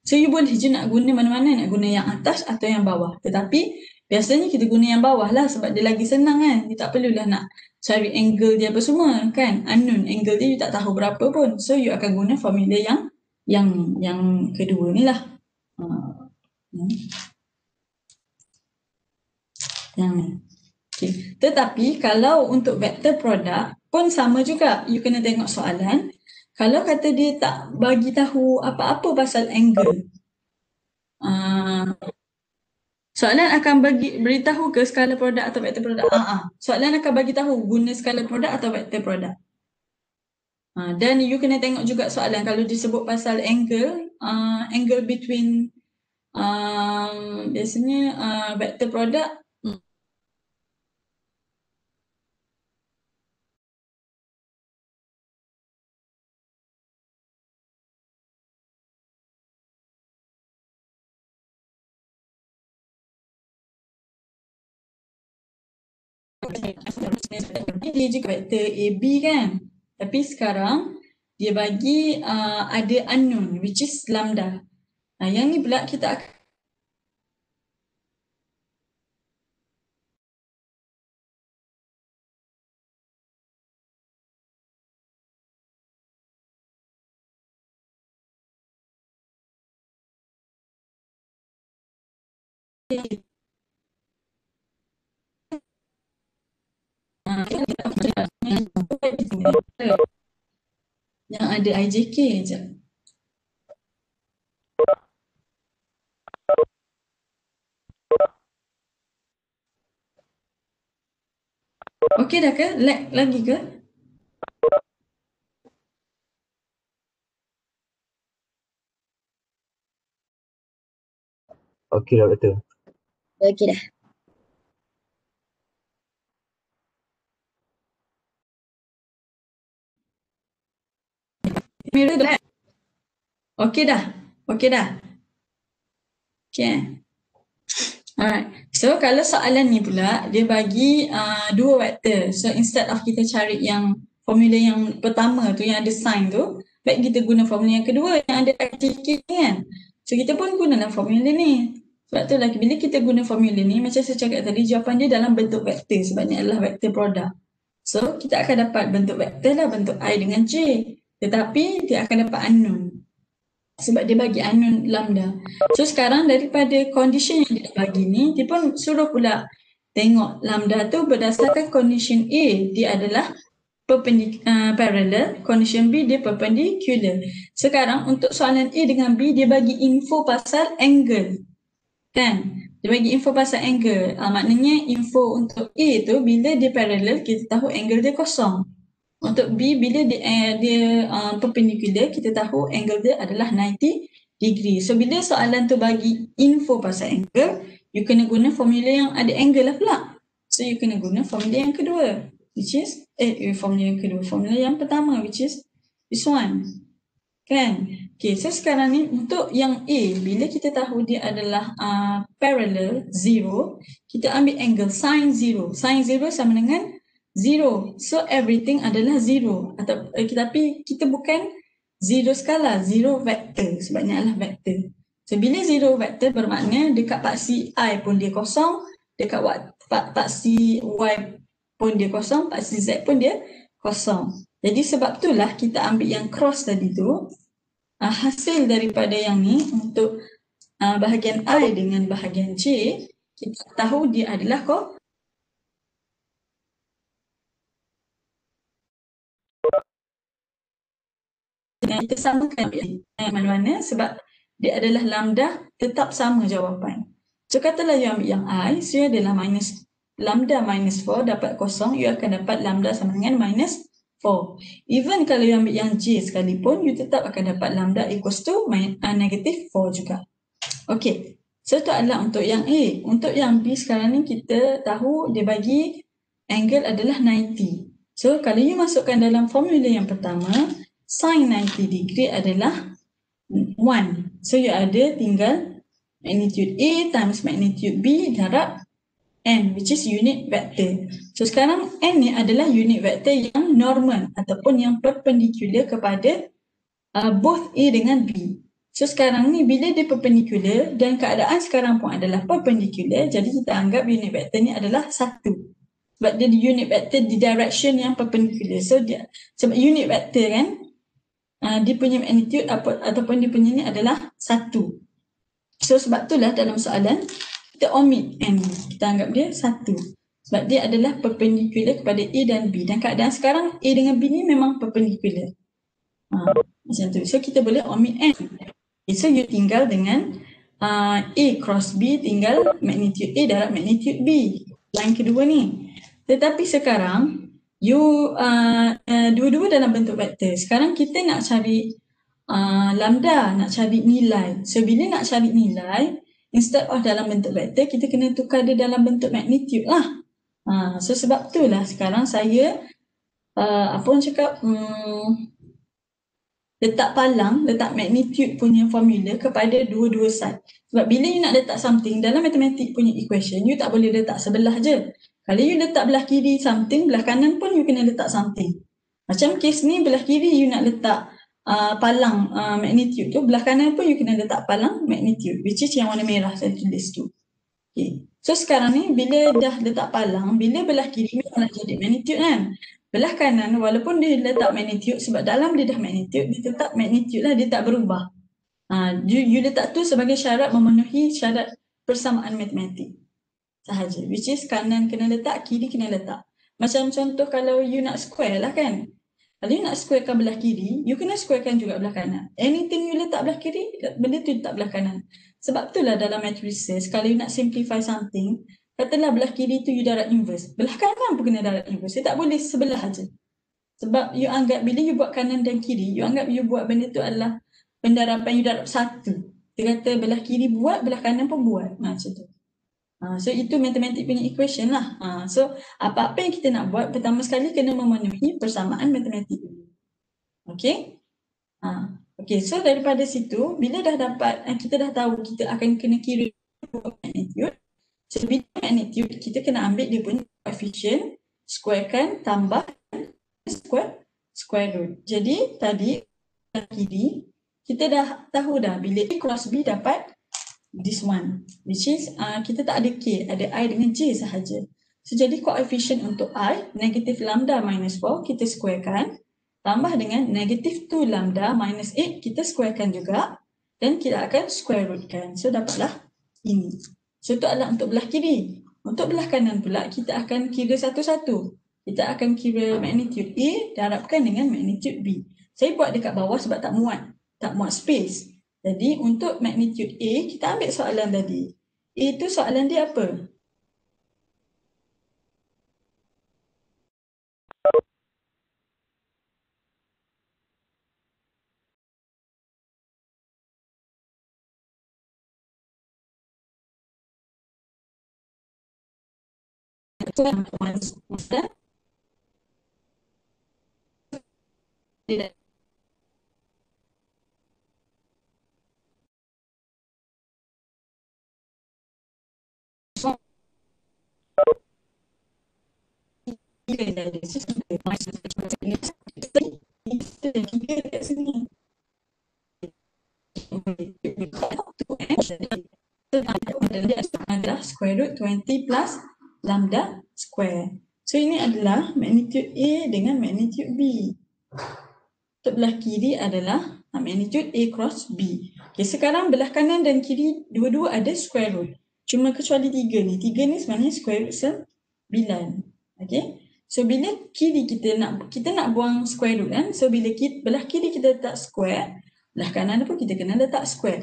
So you boleh je nak guna mana-mana, nak guna yang atas atau yang bawah. Tetapi biasanya kita guna yang bawah lah sebab dia lagi senang kan. Dia tak perlulah nak cari angle dia apa semua kan. Unknown angle dia you tak tahu berapa pun. So you akan guna formula yang kedua ni lah. Yang ni. Okay. Tetapi kalau untuk vektor produk pun sama juga. You kena tengok soalan. Kalau kata dia tak bagi tahu apa-apa pasal angle. Soalan akan beritahu ke skala produk atau vektor produk? Soalan akan bagi tahu guna skala produk atau vektor produk. Dan you kena tengok juga soalan kalau disebut pasal angle, angle between biasanya vektor produk dia juga vektor AB kan. Tapi sekarang dia bagi ada unknown which is lambda. Yang ni pula kita akan Yang ada IJK je. Okey dah ke? Lag lagi ke? Okey dah betul. Okey dah. Mirror dah. Okey dah. Okey dah. Okey. Alright. So kalau soalan ni pula dia bagi dua vektor. So instead of kita cari yang formula yang pertama tu yang ada sign tu, baik kita guna formula yang kedua yang ada IJK kan. So kita pun gunalah formula ni. Sebab tu lah bila kita guna formula ni macam saya cakap tadi jawapan dia dalam bentuk vektor sebab ni adalah vektor produk. So kita akan dapat bentuk vektor lah bentuk I dengan J. Tetapi dia akan dapat unknown. Sebab dia bagi unknown lambda. So sekarang daripada condition yang dia bagi ni, dia pun suruh pula tengok lambda tu berdasarkan condition A, dia adalah parallel, condition B dia perpendicular. Sekarang untuk soalan A dengan B dia bagi info pasal angle. Kan? Dia bagi info pasal angle. Maknanya info untuk A tu bila dia parallel kita tahu angle dia kosong. Untuk B bila dia perpendicular kita tahu angle dia adalah 90 degree. So bila soalan tu bagi info pasal angle, you kena guna formula yang ada angle lah pula. So you kena guna formula yang kedua which is formula yang pertama which is this one. Kan? Okay, so sekarang ni untuk yang A bila kita tahu dia adalah parallel 0, kita ambil angle sin 0. Sin 0 sama dengan 0. So everything adalah 0. Tapi kita bukan 0 skala, 0 vektor sebabnya adalah vektor. So bila 0 vektor bermakna dekat paksi I pun dia kosong, dekat paksi Y pun dia kosong, paksi Z pun dia kosong. Jadi sebab itulah kita ambil yang cross tadi tu. Hasil daripada yang ni untuk bahagian I dengan bahagian J, kita tahu dia adalah kita samakan mana-mana sebab dia adalah lambda tetap sama jawapan. So katalah you ambil yang I, so you adalah lambda minus 4 dapat kosong, you akan dapat lambda sama dengan minus 4. Even kalau you ambil yang J sekalipun, you tetap akan dapat lambda equals to negative 4 juga. Okay, so itu adalah untuk yang A. Untuk yang B sekarang ni kita tahu dia bagi angle adalah 90. So kalau you masukkan dalam formula yang pertama, sin 90 degree adalah 1. So you ada tinggal magnitude A times magnitude B darab N which is unit vector. So sekarang N ni adalah unit vector yang normal ataupun yang perpendicular kepada both A dengan B. So sekarang ni bila dia perpendicular dan keadaan sekarang pun adalah perpendicular, jadi kita anggap unit vector ni adalah 1. Sebab dia unit vector di direction yang perpendicular. So dia sebab unit vector kan dia punya magnitude ataupun dia punya ni adalah 1. So sebab itulah dalam soalan kita omit N, kita anggap dia 1. Sebab dia adalah perpendicular kepada A dan B. Dan keadaan sekarang A dengan B ni memang perpendicular. Macam tu. So kita boleh omit N. Okay, so you tinggal dengan A cross B tinggal magnitude A darab magnitude B. Line kedua ni. Tetapi sekarang you dua-dua dalam bentuk vektor. Sekarang kita nak cari lambda, nak cari nilai. So bila nak cari nilai, instead of dalam bentuk vektor, kita kena tukar dia dalam bentuk magnitude lah. So sebab itulah sekarang saya letak magnitude punya formula kepada dua-dua side. Sebab bila you nak letak something dalam matematik punya equation, you tak boleh letak sebelah je. Kalau you letak belah kiri something, belah kanan pun you kena letak something. Macam kes ni belah kiri you nak letak palang magnitude tu, belah kanan pun you kena letak palang magnitude, which is yang warna merah saya tulis tu. Okay. So sekarang ni bila dah letak palang, bila belah kiri memanglah jadi magnitude kan. Belah kanan walaupun dia letak magnitude, sebab dalam dia dah magnitude, dia tetap magnitude lah, dia tak berubah. You letak tu sebagai syarat memenuhi syarat persamaan matematik sahaja. Which is kanan kena letak, kiri kena letak. Macam contoh kalau you nak square lah kan. Kalau you nak squarekan belah kiri, you kena squarekan juga belah kanan. Anything you letak belah kiri, benda tu letak belah kanan. Sebab itulah dalam matrices, kalau you nak simplify something, katalah belah kiri tu you darab inverse. Belah kanan pun kena darab inverse. You tak boleh sebelah aja. Sebab you anggap bila you buat kanan dan kiri, you anggap you buat benda tu adalah pendaraban you darab satu. Dia kata belah kiri buat, belah kanan pun buat. Macam tu. So itu matematik punya equation lah. So apa-apa yang kita nak buat, pertama sekali kena memenuhi persamaan matematik dulu. Okay? Okay, so daripada situ, bila dah dapat, kita dah tahu kita akan kena kira magnitude. So bila magnitude, kita kena ambil dia punya coefficient, squarekan, tambah, square root. Jadi tadi, kiri, kita dah tahu dah bila A cross B dapat this one, which is kita tak ada K, ada I dengan J sahaja. So jadi coefficient untuk I, negative lambda minus 4, kita squarekan, tambah dengan negative 2 lambda minus 8, kita squarekan juga, dan kita akan square rootkan. So dapatlah ini. So itu adalah untuk belah kiri. Untuk belah kanan pula, kita akan kira satu-satu. Kita akan kira magnitude A darabkan dengan magnitude B. Saya buat dekat bawah sebab tak muat space. Jadi untuk magnitude A, kita ambil soalan tadi. A tu soalan dia apa? adalah square root 20 plus lambda square. So ini adalah magnitude A dengan magnitude B. Untuk belah kiri adalah magnitude A cross B. Okay, sekarang belah kanan dan kiri dua-dua ada square root. Cuma kecuali 3 ni. 3 ni sebenarnya square root 9. Okay. So bila kiri kita nak buang square root kan. So bila belah kiri kita letak square, belah kanan pun kita kena letak square.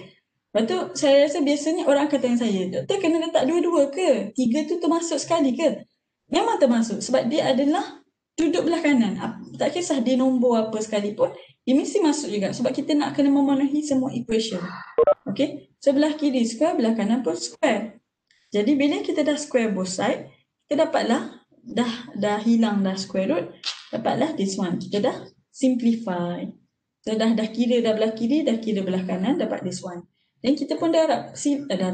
Lepas tu saya rasa biasanya orang akan tanya saya, doktor kena letak dua-dua ke? 3 tu termasuk sekali ke? Memang termasuk sebab dia adalah duduk belah kanan. Tak kisah dia nombor apa sekalipun, dia mesti masuk juga sebab kita nak kena memenuhi semua equation. Okay, so belah kiri square, belah kanan pun square. Jadi bila kita dah square both side, kita dapatlah dah hilang dah square root, dapatlah this one. Kita dah simplify. So dah kira dah belah kiri, dah kira belah kanan, dapat this one. Dan kita pun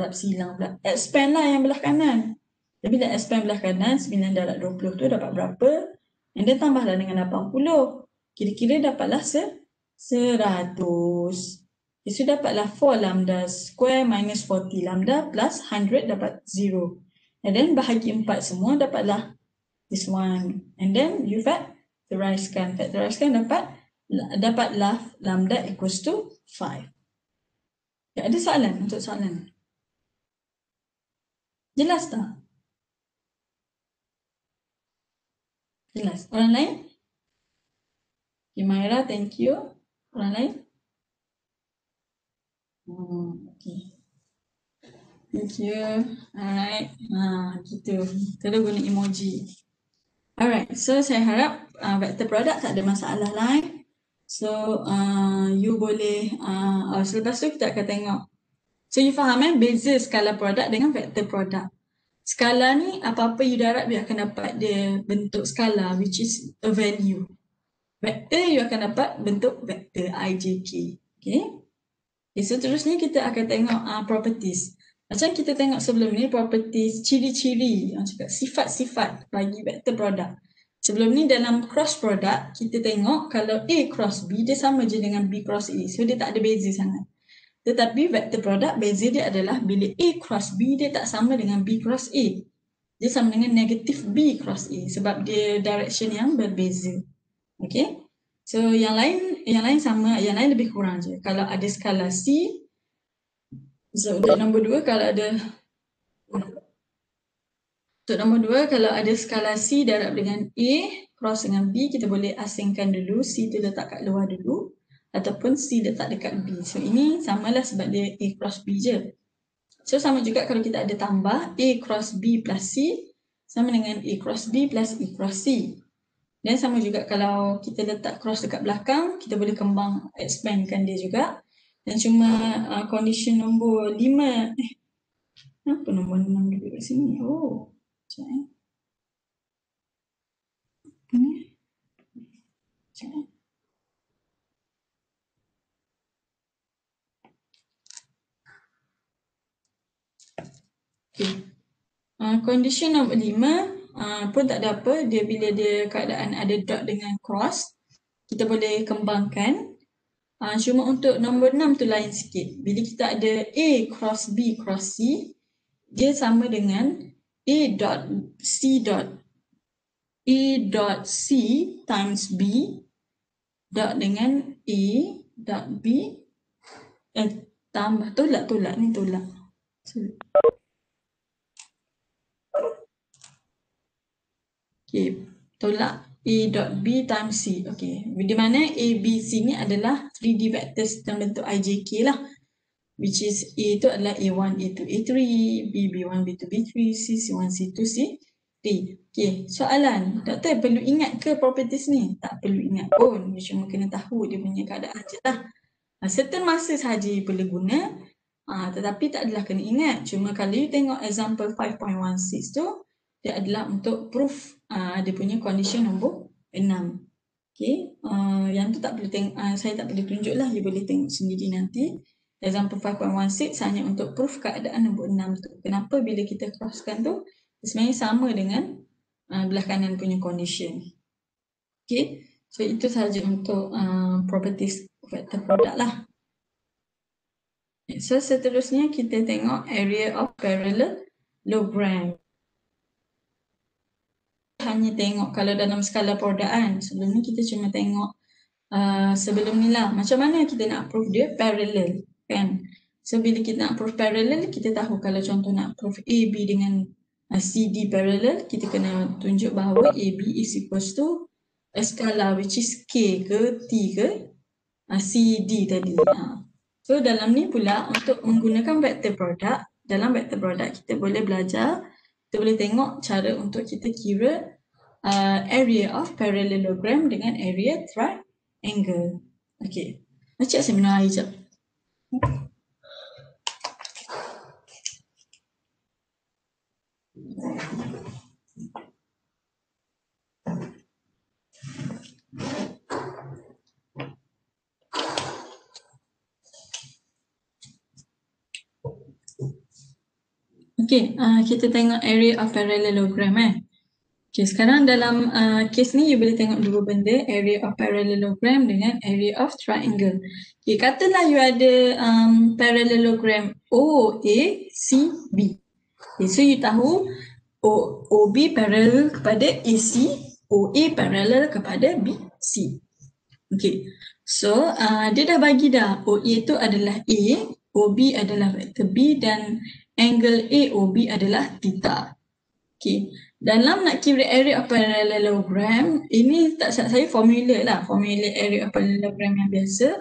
silang pula. Expand lah yang belah kanan. Jadi bila expand belah kanan, 9 darab 20 tu dapat berapa? And then tambahlah dengan 80. Kira-kira dapatlah 100. Okay, so dapatlah 4 lambda square minus 40 lambda plus 100 dapat 0. And then bahagi 4 semua dapatlah this one. And then you factorizekan. Factorizekan dapatlah lambda equals to 5. Ya, ada soalan untuk soalan? Jelas tak? Jelas. Orang lain? Maira, thank you. Orang lain? Okay. Thank you. Alright. Gitu. Kita guna emoji. Alright. So saya harap vector product tak ada masalah lain. So you boleh selepas tu kita akan tengok. So you faham beza skala produk dengan vector product. Skala ni apa-apa you darab you akan dapat dia bentuk skala which is a value. Vector you akan dapat bentuk vector IJK. Okay. So terusnya kita akan tengok properties. Macam kita tengok sebelum ni properties, ciri-ciri, sifat-sifat bagi vector product. Sebelum ni dalam cross product, kita tengok kalau A cross B, dia sama je dengan B cross A. So dia tak ada beza sangat. Tetapi vector product, beza dia adalah bila A cross B, dia tak sama dengan B cross A. Dia sama dengan negative B cross A sebab dia direction yang berbeza. Okay. So yang lain sama, yang lain lebih kurang je. Kalau ada skala C, so untuk nombor 2, kalau ada Untuk nombor 2, kalau ada skala C darab dengan A cross dengan B, kita boleh asingkan dulu, C tu letak kat luar dulu ataupun C letak dekat B. So ini samalah sebab dia A cross B je. So sama juga kalau kita ada tambah A cross B plus C sama dengan A cross B plus E cross C. Dan sama juga kalau kita letak cross dekat belakang, kita boleh kembang expandkan dia juga. Dan cuma condition nombor 5, kenapa nombor 6 duduk kat sini? Oh, sekejap Ni. Sekejap Okay. Condition nombor 5 pun tak ada apa. Dia bila dia keadaan ada dot dengan cross, kita boleh kembangkan. Cuma untuk nombor 6 tu lain sikit. Bila kita ada A cross B cross C, dia sama dengan A dot C dot A dot C times B dot dengan A dot B tambah tolak ni tolak. Okay, tolak A dot B times C. Okay, di mana A, B, C ni adalah 3D vectors dalam bentuk IJK lah. Which is A tu adalah A1, A2, A3, B, B1, B2, B3, C, C1, C2, C3. Okay, soalan. Doktor perlu ingat ke properties ni? Tak perlu ingat pun. Dia cuma kena tahu dia punya keadaan je lah. Certain masa sahaja boleh guna. Tetapi tak adalah kena ingat. Cuma kalau you tengok example 5.16 tu, dia adalah untuk proof dia punya condition nombor 6. Okay, yang tu tak perlu tengok, saya tak perlu tunjuk lah. You boleh tengok sendiri nanti. Example 5.16 hanya untuk proof keadaan nombor 6 tu. Kenapa bila kita crosskan tu, sebenarnya sama dengan belah kanan punya condition. Okay, so itu sahaja untuk properties vector product lah. So seterusnya kita tengok area of parallelogram. Hanya tengok kalau dalam skala perodaan. Sebelum ni kita cuma tengok sebelum ni lah. Macam mana kita nak prove dia parallel, kan? So bila kita nak prove parallel, kita tahu kalau contoh nak prove AB dengan CD parallel, kita kena tunjuk bahawa AB is equals to a skala which is K ke T ke CD tadi. So dalam ni pula untuk menggunakan vector product, dalam vector product kita boleh belajar, kita boleh tengok cara untuk kita kira area of parallelogram dengan area triangle. Okay, macam saya minum air sekejap. Okay, kita tengok area of parallelogram Okay, sekarang dalam case ni you boleh tengok dua benda, area of parallelogram dengan area of triangle. Okay, katalah you ada parallelogram OACB. Okay, so you tahu OB parallel kepada AC, OA parallel kepada BC. Okay, so dia dah bagi dah OA tu adalah A, OB adalah vektor B dan angle AOB adalah theta. Okay, dalam nak kira area of parallelogram, ini tak silap saya formula lah. Formula area of parallelogram yang biasa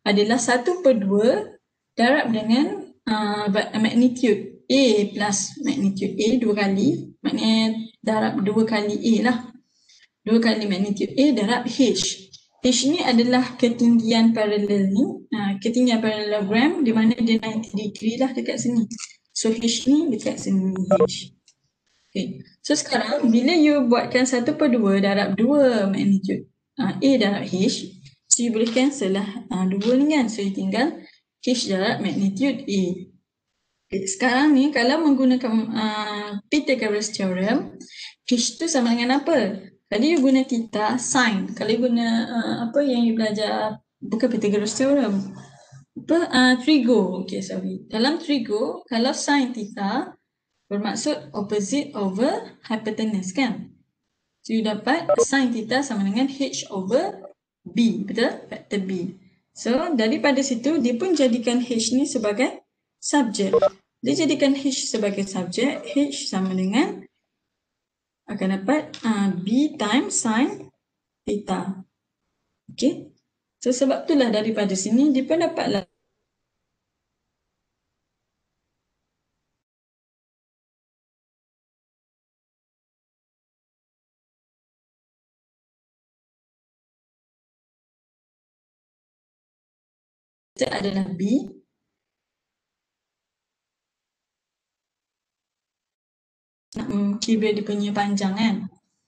adalah 1/2 darab dengan magnitude A plus magnitude A 2 kali. Maknanya darab 2 kali A lah. 2 kali magnitude A darab H. H ni adalah ketinggian paralel ni. Ketinggian parallelogram di mana dia 90 degree lah dekat sini. So H ni dekat sini H. Okay. So sekarang bila you buatkan 1/2 darab 2 magnitude A darab H, so you boleh cancel lah 2 ni kan. So you tinggal H darab magnitude A. Okay. Sekarang ni kalau menggunakan Pythagoras theorem, H tu sama dengan apa? Kalau you guna theta, sin. Kalau you guna apa yang you belajar, bukan Pythagoras theorem, trigo. Okay, sorry. Dalam trigo, kalau sin theta bermaksud opposite over hypotenuse kan. So you dapat sin theta sama dengan H over B, betul? Vektor B. So daripada situ dia pun jadikan H ni sebagai subjek. Dia jadikan H sebagai subjek, H sama dengan akan dapat B times sin theta. Okay. So sebab itulah daripada sini dia pun dapatlah adalah B. Nak kira dia punya panjang kan.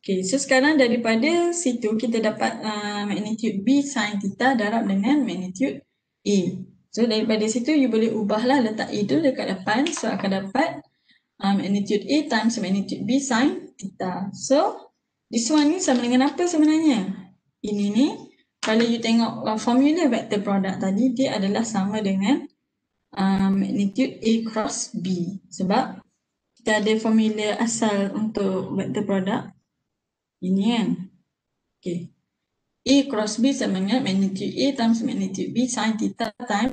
Okay, so sekarang daripada situ kita dapat magnitude B sin theta darab dengan magnitude A. So daripada situ you boleh ubahlah letak A tu dekat depan. So akan dapat magnitude A times magnitude B sin theta. So this one ni sama dengan apa sebenarnya? Ini ni kalau you tengok formula vector product tadi dia adalah sama dengan magnitude A cross B. Sebab kita ada formula asal untuk vector product. Ini kan. Okay. A cross B sama dengan magnitude A times magnitude B sin theta times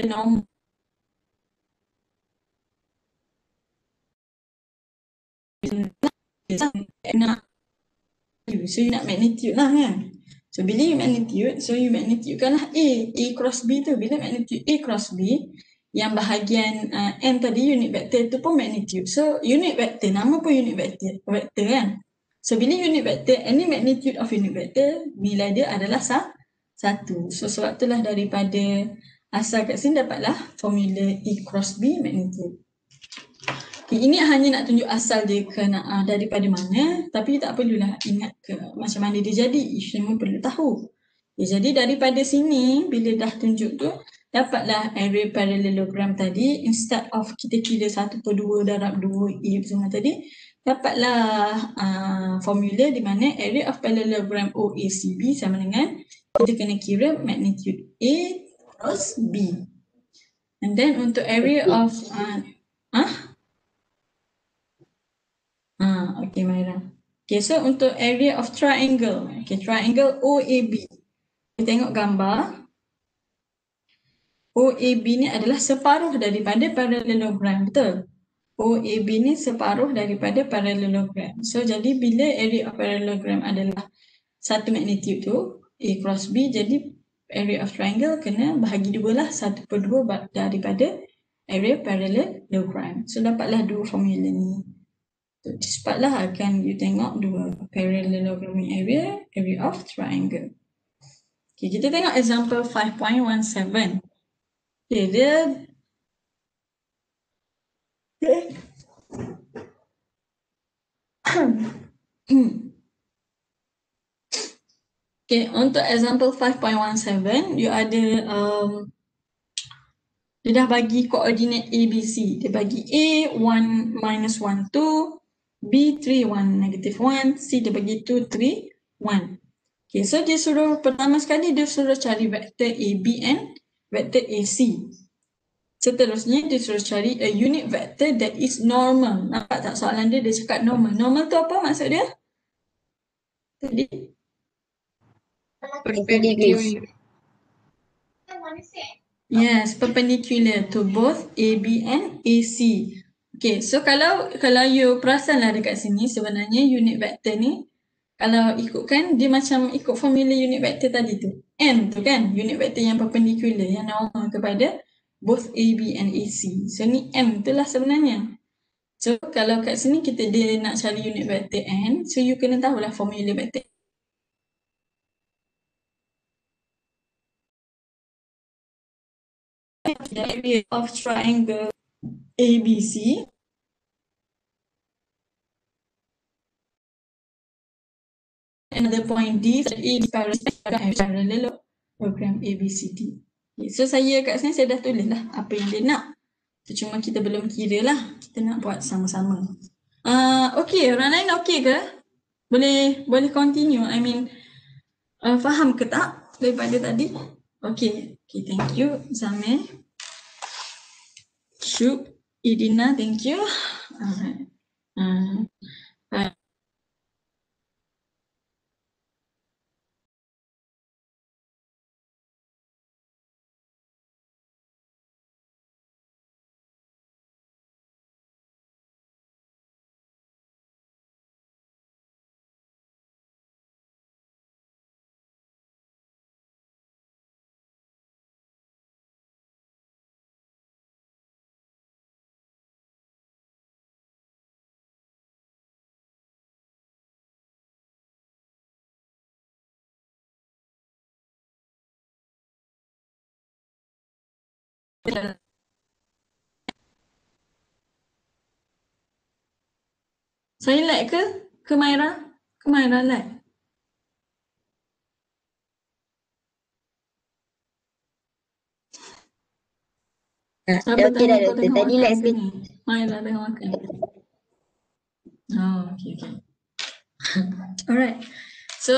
normal. So you nak magnitude lah kan. So bila you magnitude, so you magnitude kan lah A cross B tu. Bila magnitude A cross B, yang bahagian N tadi unit vector tu pun magnitude. So unit vector, nama pun unit vector kan. So bila unit vector, any magnitude of unit vector, nilai dia adalah 1. So sebab itulah daripada asal kat sini dapatlah formula A cross B magnitude. Okay, ini hanya nak tunjuk asal dia daripada mana, tapi tak perlulah ingat ke macam mana dia jadi. You semua perlu tahu. Okay, jadi daripada sini, bila dah tunjuk tu, dapatlah area parallelogram tadi. Instead of kita kira 1/2 darab 2A semua tadi, dapatlah formula di mana area of parallelogram OACB sama dengan kita kena kira magnitude A cross B. And then untuk area of okay, Maira. Okay, so untuk area of triangle, okay, triangle OAB. Kita tengok gambar. OAB ni adalah separuh daripada parallelogram, betul? OAB ni separuh daripada parallelogram. So, jadi bila area of parallelogram adalah satu magnitude tu, A cross B, jadi area of triangle kena bahagi 2 lah, 1/2 daripada area parallelogram. So, dapatlah dua formula ni. So, cepatlah akan you tengok dua parallelogram area of triangle. Okay, kita tengok example 5.17. Okay, dia okay, untuk example 5.17, you ada dia dah bagi koordinat A, B, C. Dia bagi A, 1, -1, 2. B, 3, 1, -1. C, dia bagi 2, 3, 1. Okay, so dia suruh, pertama sekali dia suruh cari vektor A, B and vektor A, C. Seterusnya dia suruh cari a unit vector that is normal. Nampak tak soalan dia, dia cakap normal. Normal tu apa maksud dia? Tadi. Perpendicular. Yes, perpendicular to both AB and AC. Okay, so kalau you perasanlah dekat sini, sebenarnya unit vector ni, kalau ikutkan, dia macam ikut formula unit vector tadi tu. N tu kan, unit vector yang perpendicular, yang normal kepada both AB and AC. So ni M tu lah sebenarnya. So kalau kat sini dia nak cari unit vector N, so you kena tahulah formula vector the area of triangle ABC another point D, so A is parallelogram ABCD. Okay, so saya kat sini saya dah tulis lah apa yang dia nak. So, cuma kita belum kira lah. Kita nak buat sama-sama. Okay, orang lain okay ke? Boleh continue. I mean, faham ke tak daripada tadi? Okay, thank you Zamir. Syuk, Idina, thank you. Alright. Saya lag ke? Ke Maira? Ke Maira lag? Siapa Dah okey dah tengah kau doktor. tengah Tadi makan lag ke sikit. ni? Maira tengah makan. Oh, okay. Alright. So,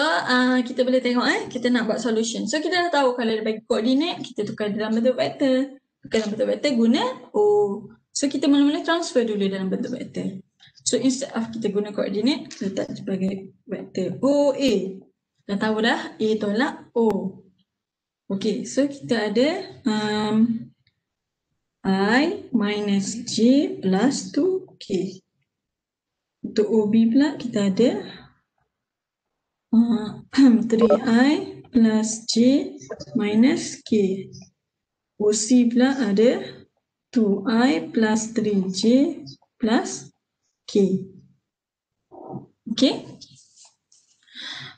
kita boleh tengok kita nak buat solution. So, kita dah tahu kalau dia bagi koordinat, kita tukar dalam bentuk vektor. Tukar dalam bentuk vektor guna O. So, kita mula-mula transfer dulu dalam bentuk vektor. So, instead of kita guna koordinat, kita letak sebagai vektor OA. Dah tahu dah, A tolak O. Okay, so kita ada I minus J plus 2K. Untuk OB pula kita ada 3I plus J minus K. OC pula ada 2I plus 3J plus K. Okay.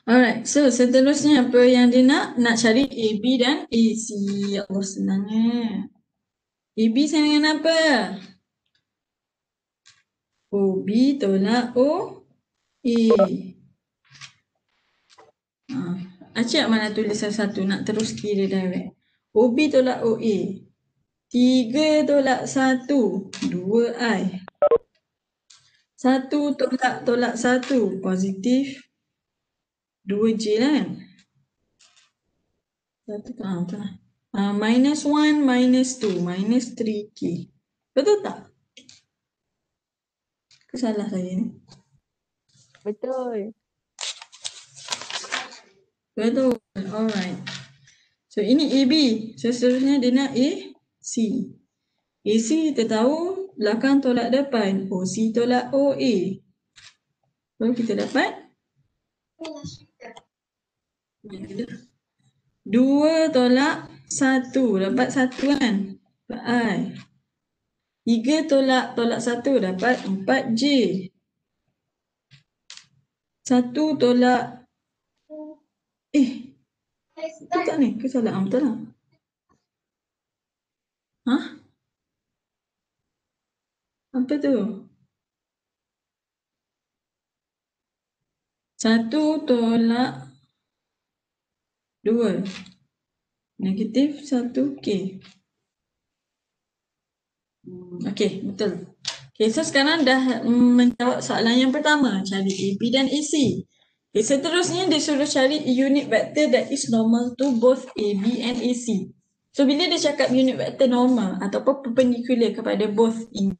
Alright, so seterusnya apa yang dia nak cari AB dan AC. Ya Allah, senangnya. AB sama dengan apa? OB tolak OA. Acik mana tulis satu nak terus kira direct. OB tolak OA. 3 tolak 1, 2I. 1 tolak 1, positif 2J lah kan? Betul lah. Minus 1, minus 2, minus 3K. Betul tak? Kesalah saya ni. Betul. Betul. Alright. So ini AB. So seterusnya dia nak AC. AC kita tahu belakang tolak depan. OC tolak OA. So kita dapat 2 tolak 1. Dapat 1 kan? Dapat I. 3 tolak 1 dapat 4J. 1 tolak betul tak ni? Kesalah. Betul lah. Apa tu? 1 tolak 2. Negatif 1K. Okey, betul. Okay, so sekarang dah menjawab soalan yang pertama. Cari AB dan AC. Okay, seterusnya dia suruh cari unit vector that is normal to both AB and AC. So, bila dia cakap unit vector normal ataupun perpendicular kepada both ini,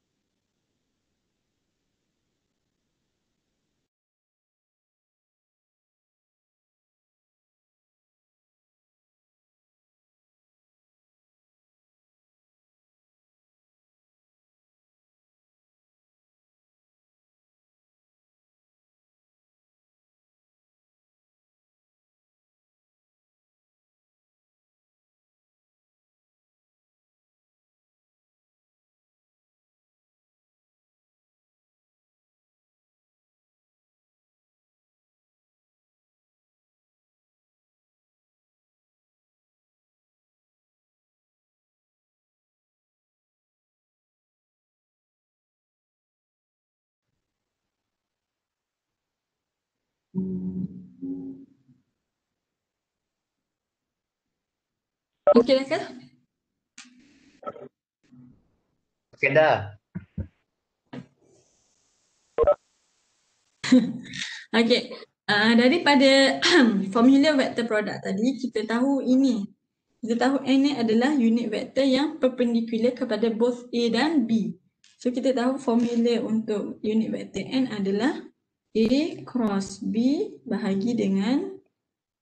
okey dah ke? Okey dah. Okey. Daripada formula vector product tadi, kita tahu ini. Kita tahu N ni adalah unit vector yang perpendicular kepada both A dan B. So, kita tahu formula untuk unit vector N adalah A cross B bahagi dengan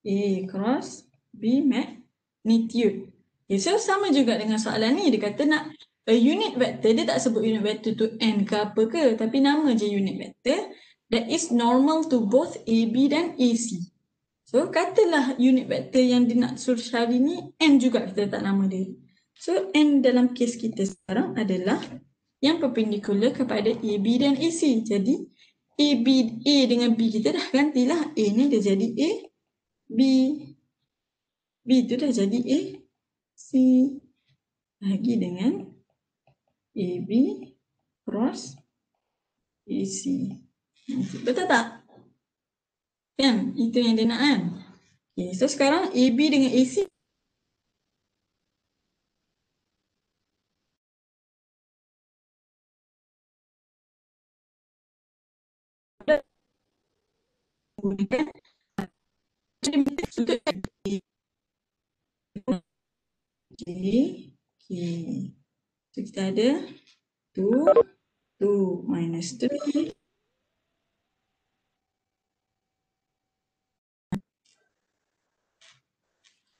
A cross B magnitude. Okay, so sama juga dengan soalan ni. Dia kata nak a unit vector, dia tak sebut unit vector tu N ke apa ke, tapi nama je unit vector that is normal to both AB dan AC. So, katalah unit vector yang dia nak suruh cari ni N juga, kita letak nama dia. So, N dalam kes kita sekarang adalah yang perpendicular kepada AB dan AC. Jadi, A dengan B kita dah gantilah. A ni dia jadi A, B. B tu dah jadi A, C. bahagi dengan AB cross AC. Betul tak? Kan? Itu yang dia nak kan? Okay, so sekarang AB dengan AC gunakan untuk okay. So kita ada 2 minus 3.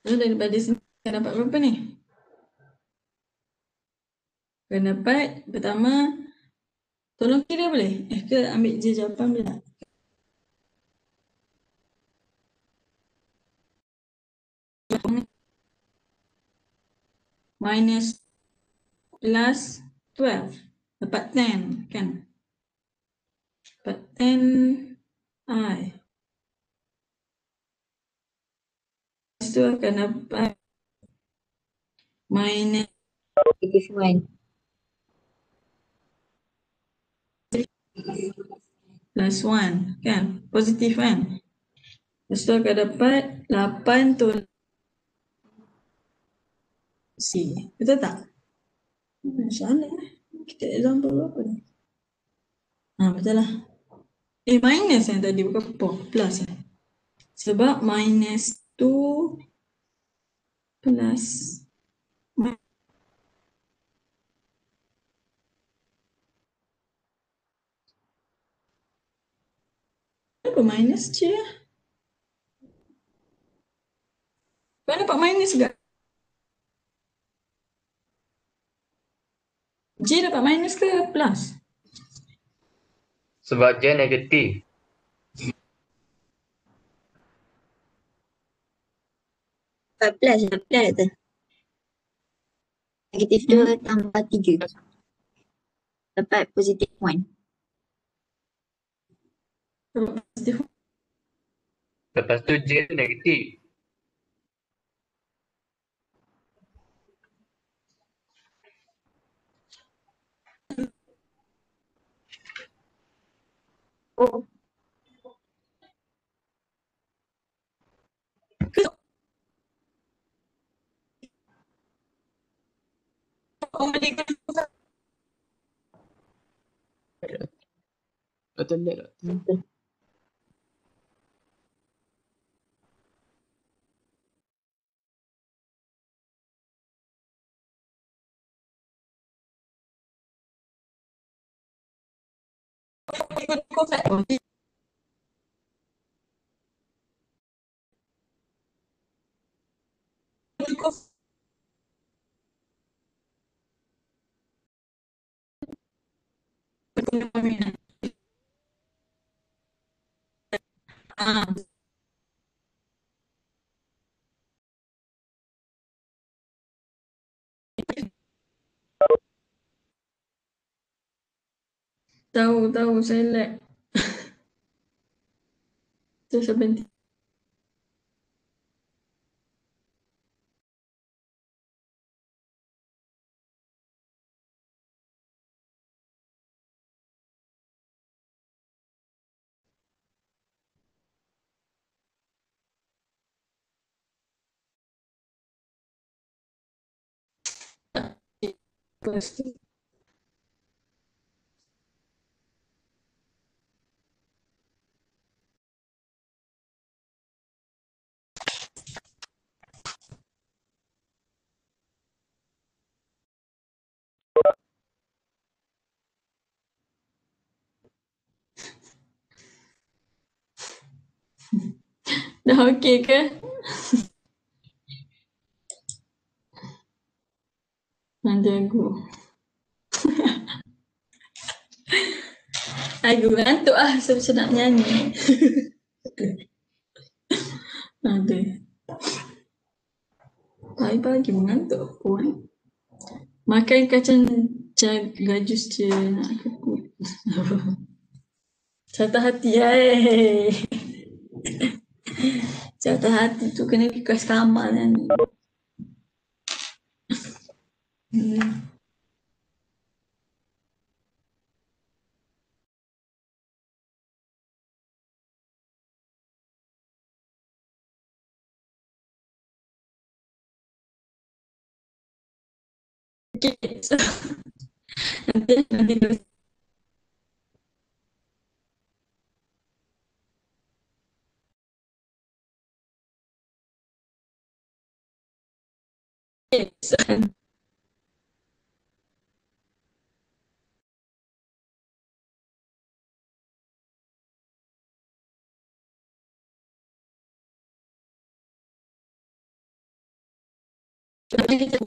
So daripada sini kita dapat berapa ni? Kita dapat pertama, tolong kira boleh? Ke ambil je jawapan boleh tak? Minus plus 12 dapat 10 kan? Dapat 10 I. Lepas tu akan dapat minus -1. plus 1 kan? Positif kan? Lepas tu akan dapat 8 tolak C. Betul tak? Masalah lah. Kita example apa ni? Betul lah. Minus yang tadi bukan plus lah. Sebab minus 2 plus apa minus je lah. Kau dapat minus ke? J dapat minus ke plus? Sebab J negatif. Plus tu. Negatif 2 tambah 3. Dapat positif 1. Dapat positif. Lepas tu J negatif. Oh, Betul tak? Tahu saya lag. Tu sebentar. Lepas tu dah okey ke? Nanti aku. Aku ngantuk sebab nak nyanyi. Ada. Pagi-pagi mengantuk pun. Makan kacang gajus je nak kekut. Jatuh hati Jatuh hati tu kena request kamar kan. Okay, so nanti terus. Okay, so nanti kita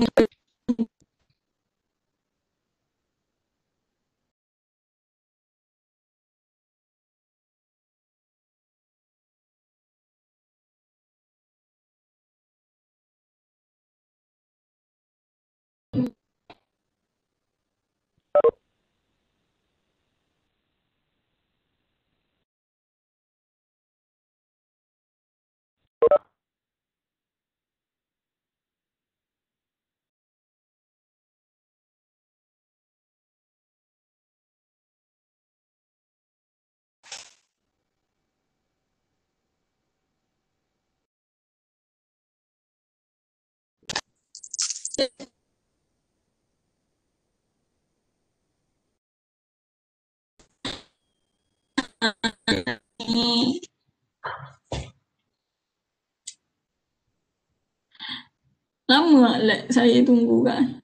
lama lah saya tunggu kan.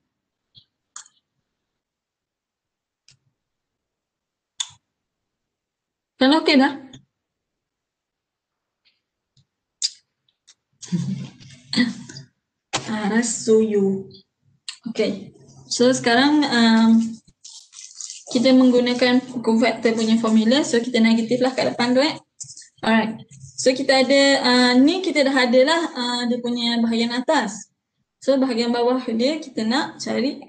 Kan okey dah. Rasuyu. Okay. So sekarang kita menggunakan covector punya formula. So kita negatif lah kat depan tu Alright. So kita ada ni kita dah ada lah dia punya bahagian atas. So bahagian bawah dia kita nak cari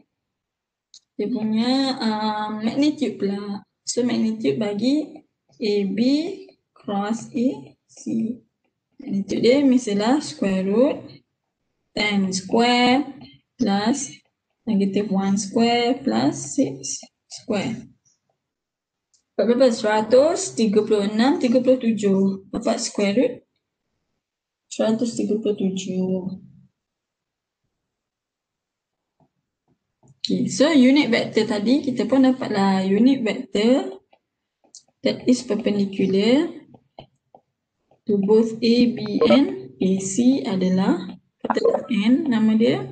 dia punya magnitude pula. So magnitude bagi AB cross AC. Magnitude dia mestilah square root 10 square plus negative 1 square plus 6 square. Dapat berapa? 136, 37. Dapat square root 137. Okay, so unit vector tadi kita pun dapatlah unit vector that is perpendicular to both A, B and AC adalah katakan N nama dia.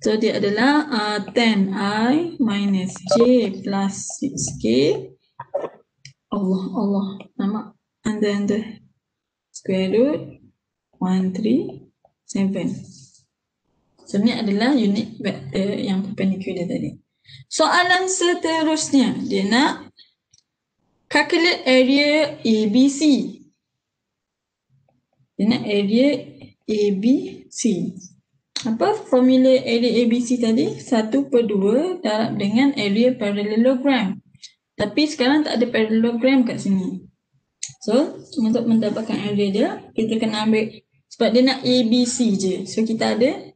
So dia adalah 10I minus J plus 6K. Allah nama. And then the square root 137. So ni adalah unit vector yang perpendicular tadi. Soalan seterusnya dia nak calculate area ABC. Dia nak area ABC. Apa formula area ABC tadi? 1/2 darab dengan area parallelogram. Tapi sekarang tak ada parallelogram kat sini. So, untuk mendapatkan area dia, kita kena ambil sebab dia nak ABC je. So, kita ada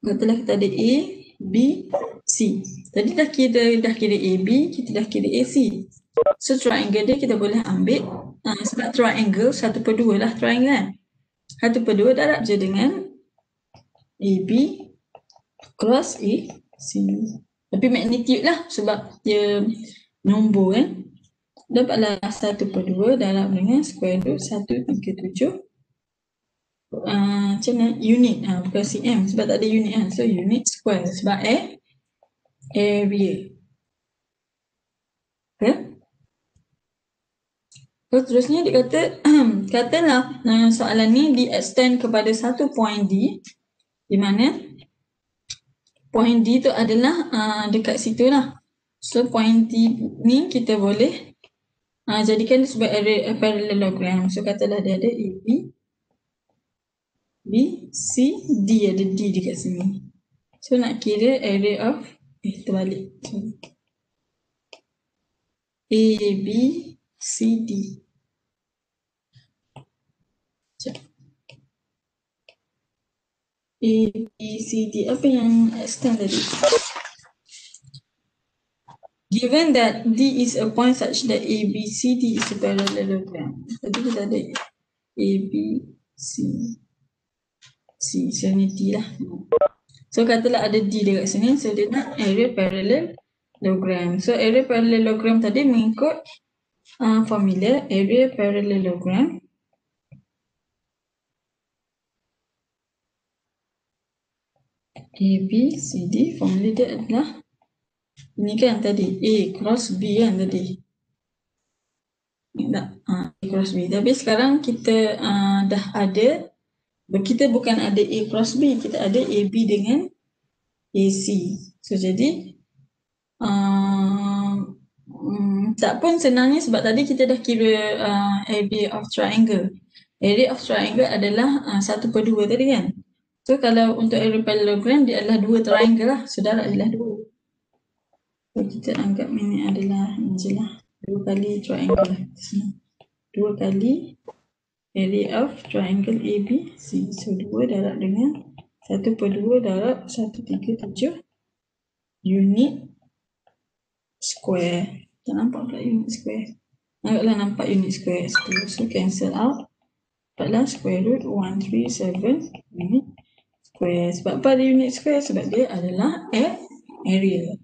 katalah kita ada A, B, C. Tadi dah kira AB, kita dah kira AC. So, triangle dia kita boleh ambil sebab triangle 1/2 lah triangle kan. 1/2 darab je dengan AB cross AC. Tapi magnitude lah sebab dia nombor kan. Dapatlah 1/2 darab dengan square root 137. Macam mana? Unit bukan cm sebab tak ada unit kan. So unit square sebab area. Okay. So terusnya dia kata katalah soalan ni di extend kepada satu point D di mana point D tu adalah dekat situ lah. So point D ni kita boleh jadikan dia sebagai area parallelogram. So katalah dia ada AB, B, C, D, ada D dekat sini. So nak kira area of terbalik. A, B, C, D. Sekejap. A, B, C, D. Apa yang extend tadi? Given that D is a point such that A, B, C, D is a parallelogram. Tadi kita ada A, B, C. So ni D lah. So katalah ada D dekat sini. So dia nak area parallelogram. So area parallelogram tadi mengikut formula area parallelogram. A, B, C, D. Formula dia adalah ini kan tadi A cross B kan tadi. Tak, A cross B. Tapi sekarang kita dah ada, kita bukan ada A cross B, kita ada AB dengan AC. So jadi tak pun senangnya sebab tadi kita dah kira area of triangle. Area of triangle adalah 1/2 tadi kan. So kalau untuk area parallelogram dia adalah 2 triangle lah. So darab adalah 2. So kita anggap ini adalah ni je lah. 2 kali triangle lah. 2 kali area of triangle ABC. So 2 darab dengan 1/2 darab 137 unit square. Tak nampak pula unit square. Anggaplah nampak unit square 10. So cancel out. Dapatlah square root 137 unit square. Sebab apa ada unit square? Sebab dia adalah area.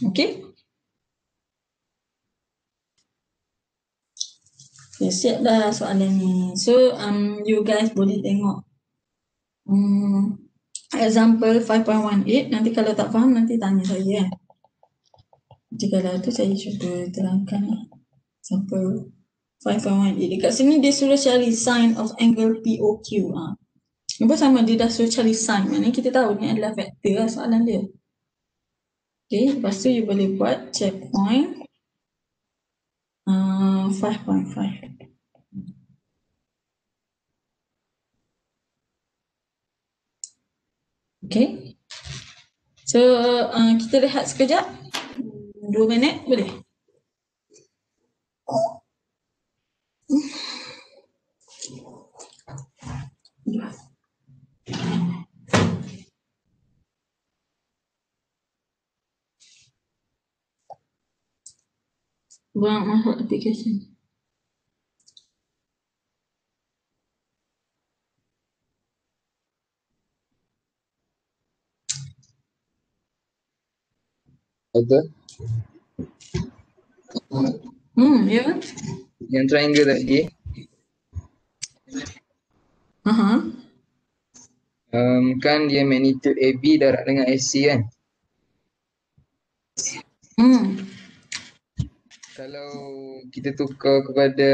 Okay. Okay, siap dah soalan ni. So you guys boleh tengok example 5.18. Nanti kalau tak faham nanti tanya saya. Jika tu saya cuba terangkan example 5.18. Dekat sini dia suruh cari sign of angle POQ. Apa sama dia dah suruh cari sign. Maknanya kita tahu ni adalah vektor lah soalan dia. Okay, lepas tu you boleh buat checkpoint 5.5. Okay. So kita rehat sekejap. 2 minit boleh? Buang masuk aplikasi. Apa? Ya. Yang triangle tadi, kan dia magnitude AB darab dengan AC kan? Kalau kita tukar kepada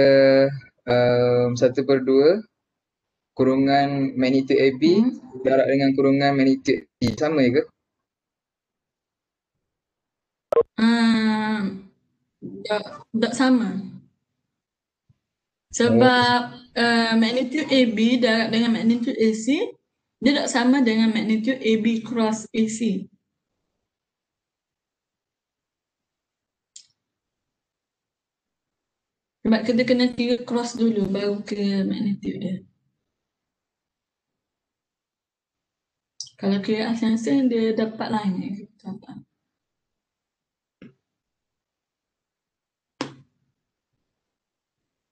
1/2 kurungan magnitude AB darab dengan kurungan magnitude AC, sama ke? Tak sama. Sebab magnitude AB darab dengan magnitude AC dia tak sama dengan magnitude AB cross AC. Sebab kita kena kira cross dulu baru ke magnitude dia. Kalau kira asing-asing dia dapat lain.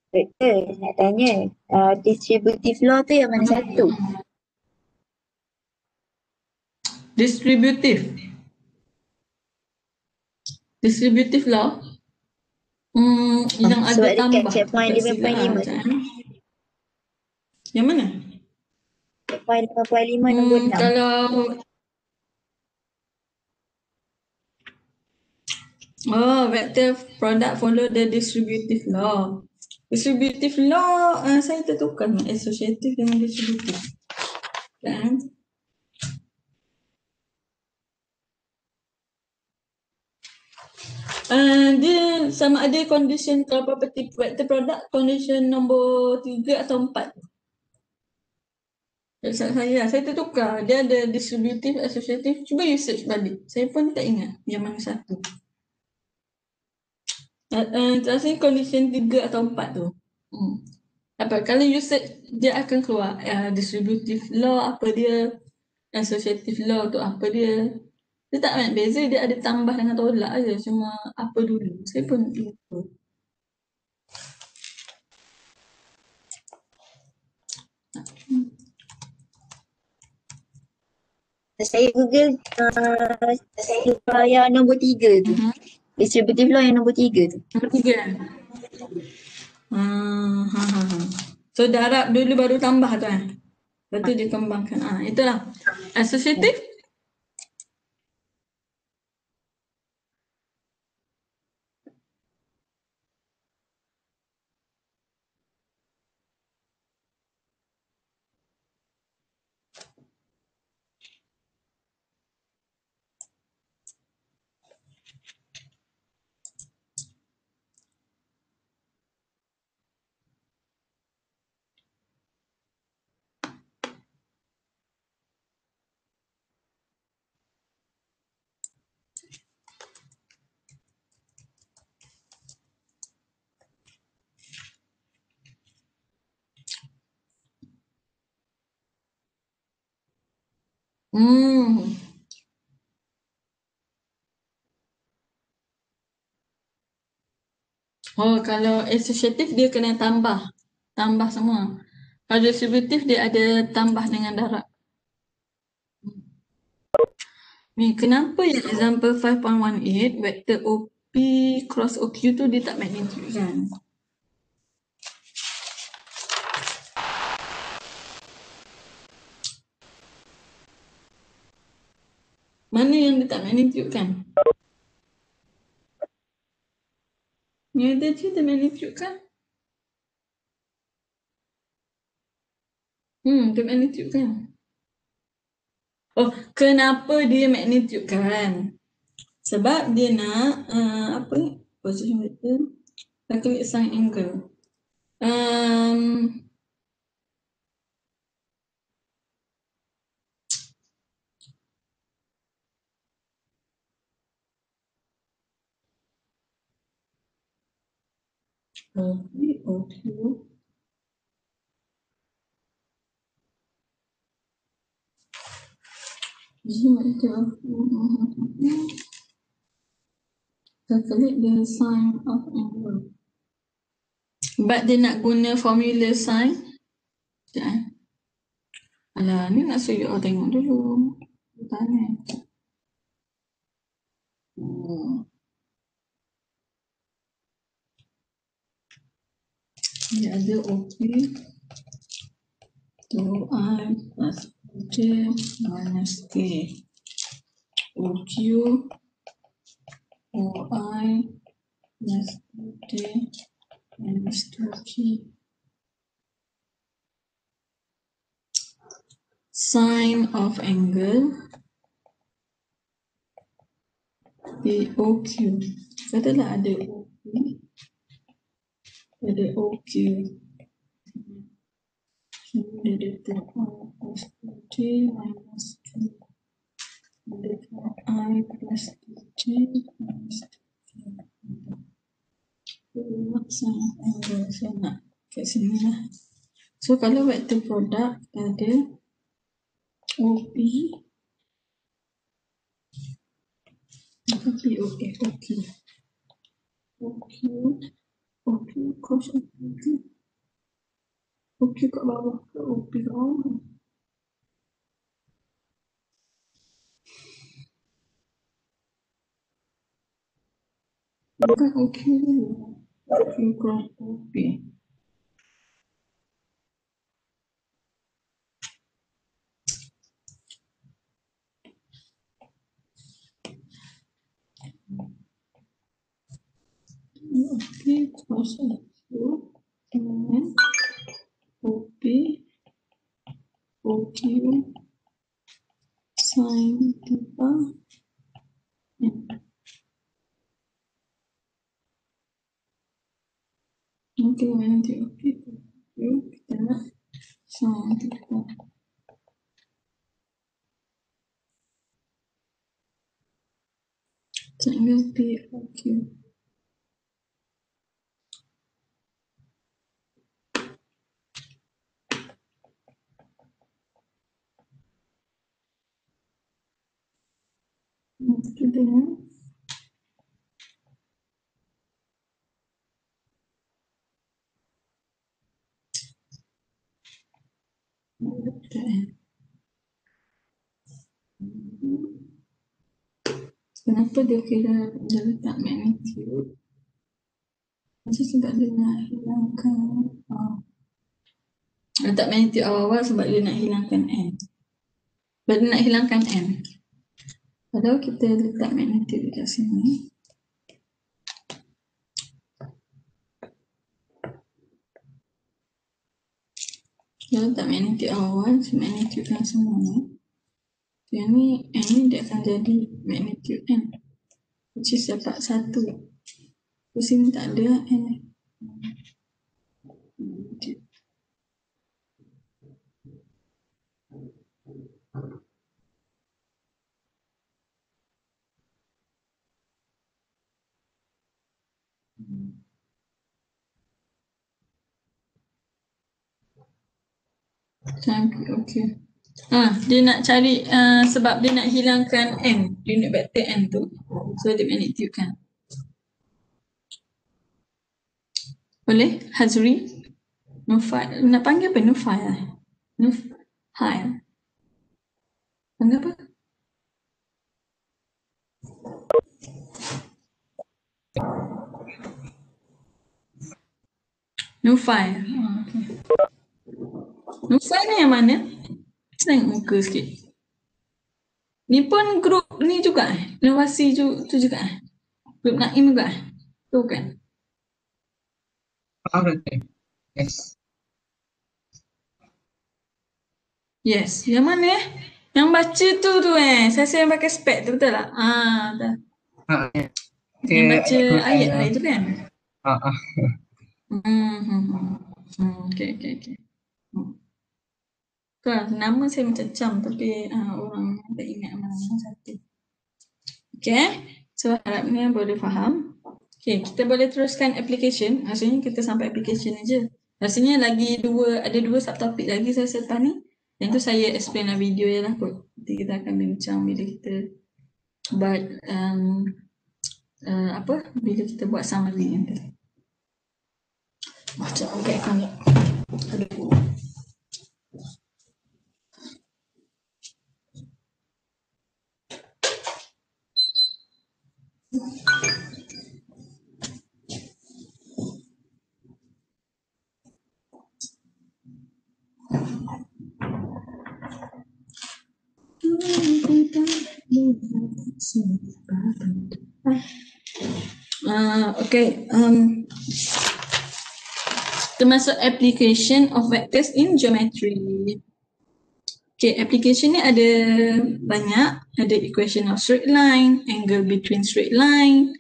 Doktor, nak tanya, distributive law tu yang mana satu? Distributive law. Yang ada sebab tambah. dekat checkpoint 5.5 tu. Yang mana? Checkpoint 5.5 nombor 6. Kalau vector product follow the distributive law. Distributive law saya tertukar associative dengan distributive. Kan? Dia sama ada condition kalau property vector product condition nombor 3 atau 4. Saya tertukar. Dia ada distributive, associative. Cuba you search balik. Saya pun tak ingat yang mana satu. Rasanya condition 3 atau 4 tu. Apa kalau usage dia akan keluar distributive law apa dia, associative law tu apa dia. Dia tak banyak beza, dia ada tambah dengan tolak aja, cuma apa dulu. Saya pun lupa. Saya Google yang nombor 3 tu. Distributive law yang nombor 3 tu. Nombor 3 kan? So darab dulu baru tambah tu kan? Lepas tu dia kembangkan. Itulah. Associative. Oh, kalau associative dia kena tambah. Tambah semua. Kalau distributive dia ada tambah dengan darab. Ni kenapa yang example 5.18 vektor OP cross OQ tu dia tak magnitude kan? Mana yang dia tak magnitude kan? Ni ada je dia magnitude kan? Dia magnitude kan? Oh, kenapa dia magnitude kan? Sebab dia nak apa ni? Position vector. Calculate sine angle. OQ. Calculate the sine of angle. But dia nak guna formula sine. Sekejap Alah, ni nak suruh you all tengok dulu. Tanya. Dia ada OP 2i plus J minus K. OQ OI plus J minus 2K. Sine of angle POQ. Katalah ada OP, ada OQ. Dia ada 2i plus J minus 2. Ada 2i plus J minus 2. Sine of angle. Saya nak kat sini lah. So kalau vector product ada OP OQ cross OQ. OQ kat bawah ke OP kat bawah. Bukan OQ dulu. OQ cross OP. OP cross OQ dengan OP OQ sin theta. Okay, nanti OP kita nak sin theta. Triangle POQ. Kita tengok. Kenapa dia kira dia letak magnitude? Macam sebab dia nak hilangkan letak magnitude awal-awal sebab dia nak hilangkan n. Sebab dia nak hilangkan n. Kalau kita letak magnitude dekat sini, kita letak magnitude awal, magnitude yang semua ni. Yang ni, n ni dia akan jadi magnitude n, which is dapat 1. Di sini tak ada n ni. Okay. Dia nak cari sebab dia nak hilangkan n, unit vector n tu. So dia magnitude kan. Boleh? Hazri? Nufail. Nak panggil apa? Nufail. Nufail. Panggil apa? Nufail. Okay. Nufail ni yang mana? Tengok muka sikit. Ni pun grup ni juga inovasi tu juga Grup Naim juga tu kan? Yes. Yes. Yang mana Yang baca tu saya yang pakai spek tu betul tak? Betul. Yang baca ayat itu kan? Okay. Nama saya macam Cam tapi orang tak ingat mana satu. Okay, so harapnya boleh faham. Okay, kita boleh teruskan application. Maksudnya kita sampai application aja. Rasanya lagi ada dua subtopik lagi saya selepas ni. Yang tu saya explain dalam video je lah kot. Nanti kita akan bincang bila kita buat bila kita buat summary nanti. Macam okay kan. Aduh. Termasuk application of vectors in geometry. Okay, application ni ada banyak. Ada equation of straight line, angle between straight line,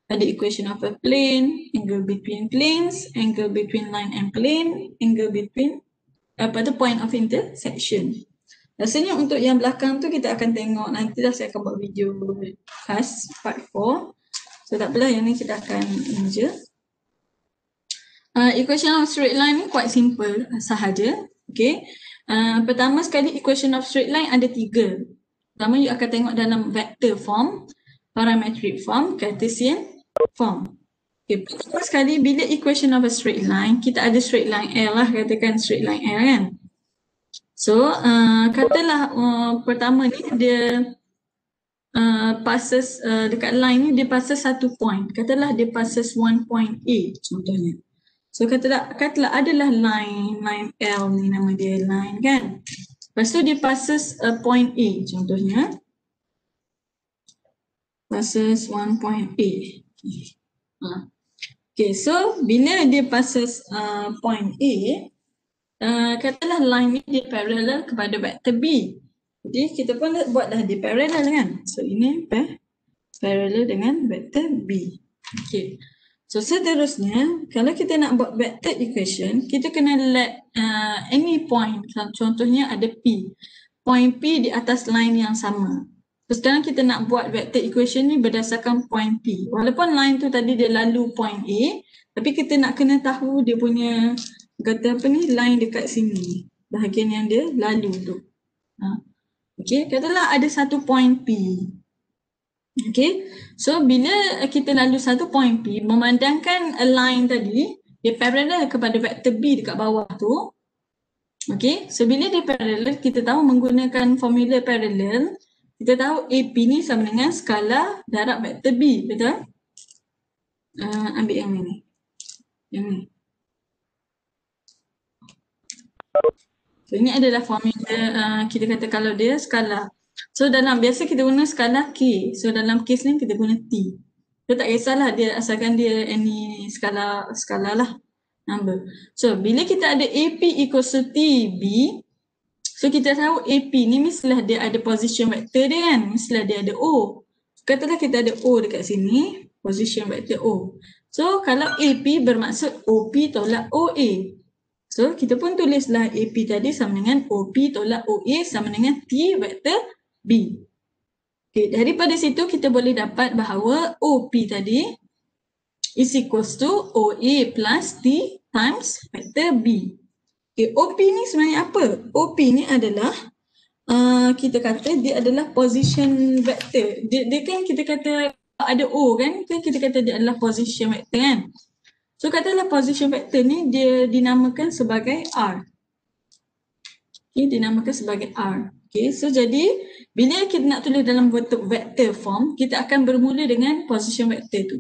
ada equation of a plane, angle between planes, angle between line and plane, angle between point of intersection. Rasanya untuk yang belakang tu kita akan tengok nanti dah saya akan buat video khas part 4. So tak apalah, yang ni kita akan ini je. Equation of straight line ni quite simple sahaja. Okay. Pertama sekali equation of straight line ada 3. Pertama you akan tengok dalam vector form, parametric form, Cartesian form. Okay. Pertama sekali bila equation of a straight line, kita ada straight line L lah, katakan straight line L kan. So, katalah pertama ni dia passes dekat line ni dia passes satu point. Katalah dia passes one point A contohnya. So, katalah adalah line L ni nama dia line kan. Lepas tu dia passes point A contohnya. Passes one point A. Okay, so bila dia passes point A, katalah line ni dia parallel kepada vector B. Jadi kita pun buatlah dia parallel kan. So ini parallel dengan vector B. Okay. So seterusnya kalau kita nak buat vector equation, kita kena let any point. Contohnya ada P. Point P di atas line yang sama. So sekarang kita nak buat vector equation ni berdasarkan point P. Walaupun line tu tadi dia lalu point A, tapi kita nak kena tahu dia punya line dekat sini, bahagian yang dia lalu tu. Okay, katalah ada satu point P. Okay, so bila kita lalu satu point P, memandangkan a line tadi, dia parallel kepada vektor B dekat bawah tu. Okay, so bila dia parallel, kita tahu menggunakan formula parallel, kita tahu AP ni sama dengan skala darab vektor B, betul? Ambil yang ni. Yang ni. So ini adalah formula kita kata kalau dia skala. So dalam biasa kita guna skala K. So dalam kes ni kita guna T. So tak kisahlah dia asalkan dia any skala lah number. So bila kita ada AP equals to TB, so kita tahu AP ni mestilah dia ada position vector dia kan. Mestilah dia ada O. Katalah kita ada O dekat sini, position vector O. So kalau AP bermaksud OP tolak OA. So kita pun tulislah AP tadi sama dengan OP tolak OA sama dengan T vektor B. Okay, daripada situ kita boleh dapat bahawa OP tadi is equals to OA plus T times vektor B. Okay, OP ni sebenarnya apa? OP ni adalah kita kata dia adalah position vector. Dia kan kita kata ada O kan kita kata dia adalah position vector kan. So katalah position vector ni dia dinamakan sebagai R. Okay, dinamakan sebagai R. Okay, so jadi bila kita nak tulis dalam bentuk vector form, kita akan bermula dengan position vector tu.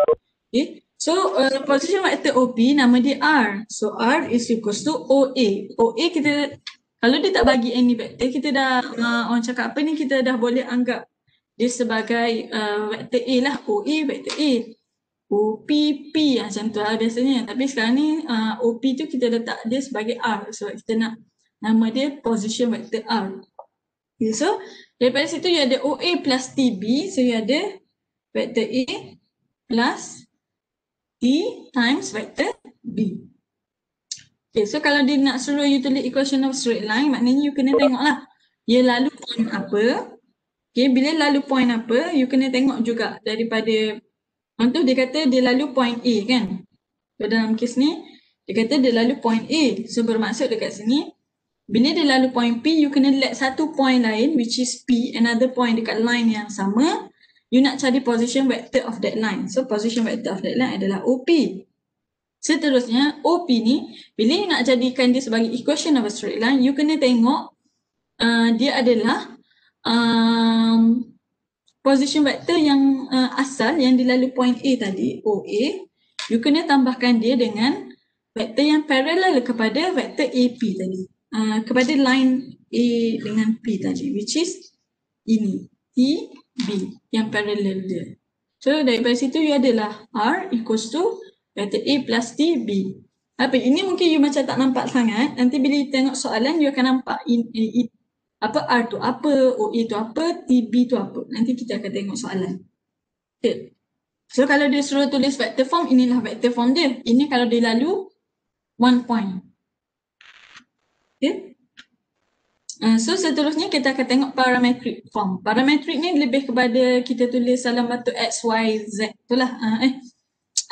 Okay, so position vector OP nama dia R. So R is equals to OA. OA kita, kalau dia tak bagi any vector, kita dah, orang cakap apa ni, kita dah boleh anggap dia sebagai vector A lah. OA vector A. OPP macam tu lah biasanya. Tapi sekarang ni OP tu kita letak dia sebagai R. So kita nak nama dia position vector R. Okay, so daripada situ you ada OA plus TB. So you ada vector A plus T times vector B. Okay, so kalau dia nak suruh you tulis equation of straight line, maknanya you kena tengok lah dia lalu point apa. Okay, bila lalu point apa, you kena tengok juga daripada, contoh dia kata dia lalu point A kan. So dalam kes ni, dia kata dia lalu point A. So bermaksud dekat sini, bila dia lalu point P, you kena let satu point lain which is P, another point dekat line yang sama. You nak cari position vector of that line. So position vector of that line adalah OP. Seterusnya, OP ni, bila you nak jadikan dia sebagai equation of a straight line, you kena tengok dia adalah position vector yang asal yang dilalui point A tadi, OA. You kena tambahkan dia dengan vektor yang parallel kepada vektor AP tadi. Kepada line A dengan P tadi, which is ini, TB yang parallel dia. So daripada situ you adalah R equals to vector A plus TB. Apa ini mungkin you macam tak nampak sangat. Nanti bila you tengok soalan you akan nampak apa R tu apa, OA tu apa, TB tu apa. Nanti kita akan tengok soalan. Okay. So kalau dia suruh tulis vector form, inilah vector form dia. Ini kalau dia lalu one point. Okay. So seterusnya kita akan tengok parametric form. Parametric ni lebih kepada kita tulis dalam bentuk X, Y, Z tu lah.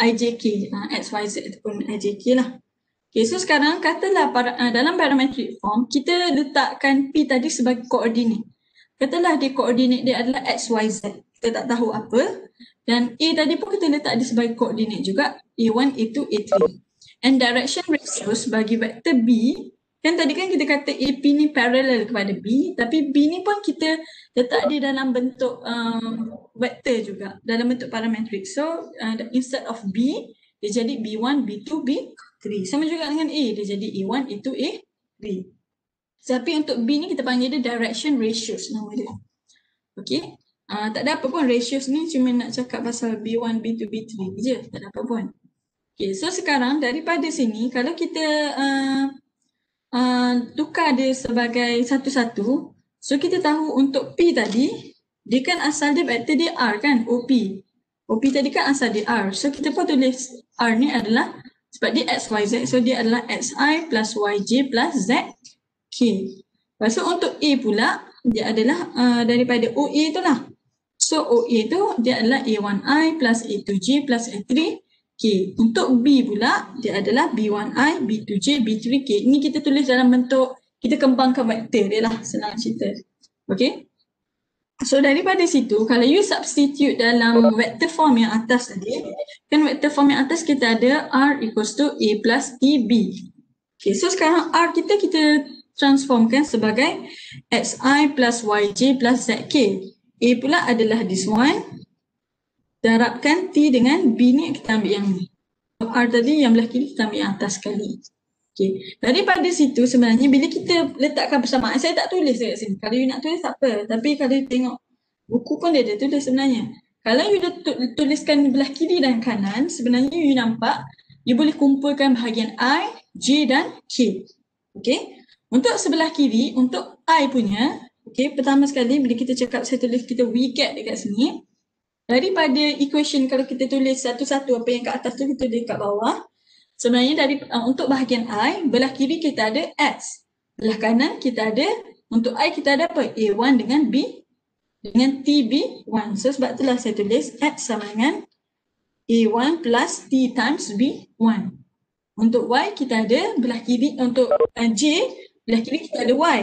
IJK, X, Y, Z ataupun IJK lah. Okay, so sekarang katalah dalam parametric form, kita letakkan P tadi sebagai koordinat. Katalah dia koordinat dia adalah X, Y, Z. Kita tak tahu apa. Dan A tadi pun kita letak dia sebagai koordinat juga. A1, A2, A3. And direction ratios bagi vektor B, kan tadi kan kita kata AP ni parallel kepada B, tapi B ni pun kita letak dia dalam bentuk vektor juga, dalam bentuk parametrik. So instead of B, dia jadi B1, B2, B3. Sama juga dengan A, dia jadi A1, A2, A3. Tapi untuk B ni kita panggil dia direction ratios nama dia. Okay, tak ada apa pun ratios ni, cuma nak cakap pasal B1, B2, B3 je, tak ada apa pun. Okay, so sekarang daripada sini kalau kita tukar dia sebagai satu-satu. So kita tahu untuk P tadi, dia kan asal dia vektor dia R kan, OP. OP tadi kan asal dia R. So kita pun tulis R ni adalah, sebab dia X, Y, Z. So dia adalah XI plus YJ plus ZK. Lepas tu untuk A pula, dia adalah daripada OA tu lah. So OA tu dia adalah A1I plus A2J plus A3. Okay, untuk B pula, dia adalah B1I, B2J, B3K. Ini kita tulis dalam bentuk, kita kembangkan vektor dia lah, senang cerita. Okay. So daripada situ, kalau you substitute dalam vector form yang atas tadi, kan vector form yang atas kita ada R equals to A plus TB. Okay, so sekarang R kita transformkan sebagai XI plus YJ plus ZK. A pula adalah this one. Darabkan T dengan B ni kita ambil yang ni. R tadi yang belah kiri kita ambil yang atas sekali. Okay. Daripada situ sebenarnya bila kita letakkan persamaan, saya tak tulis dekat sini. Kalau you nak tulis tak apa. Tapi kalau you tengok buku pun dia ada tulis sebenarnya. Kalau you dah tuliskan belah kiri dan kanan, sebenarnya you nampak you boleh kumpulkan bahagian I, J dan K. Okay. Untuk sebelah kiri, untuk I punya, okay, pertama sekali bila kita cakap saya tulis kita we get dekat sini. Daripada equation kalau kita tulis satu-satu apa yang kat atas tu kita tulis kat bawah. Sebenarnya untuk bahagian I, belah kiri kita ada X. Belah kanan kita ada, untuk I kita ada apa? A1 dengan B, dengan TB1. So sebab itulah saya tulis X sama dengan A1 plus T times B1. Untuk Y kita ada, belah kiri, untuk J, belah kiri kita ada Y.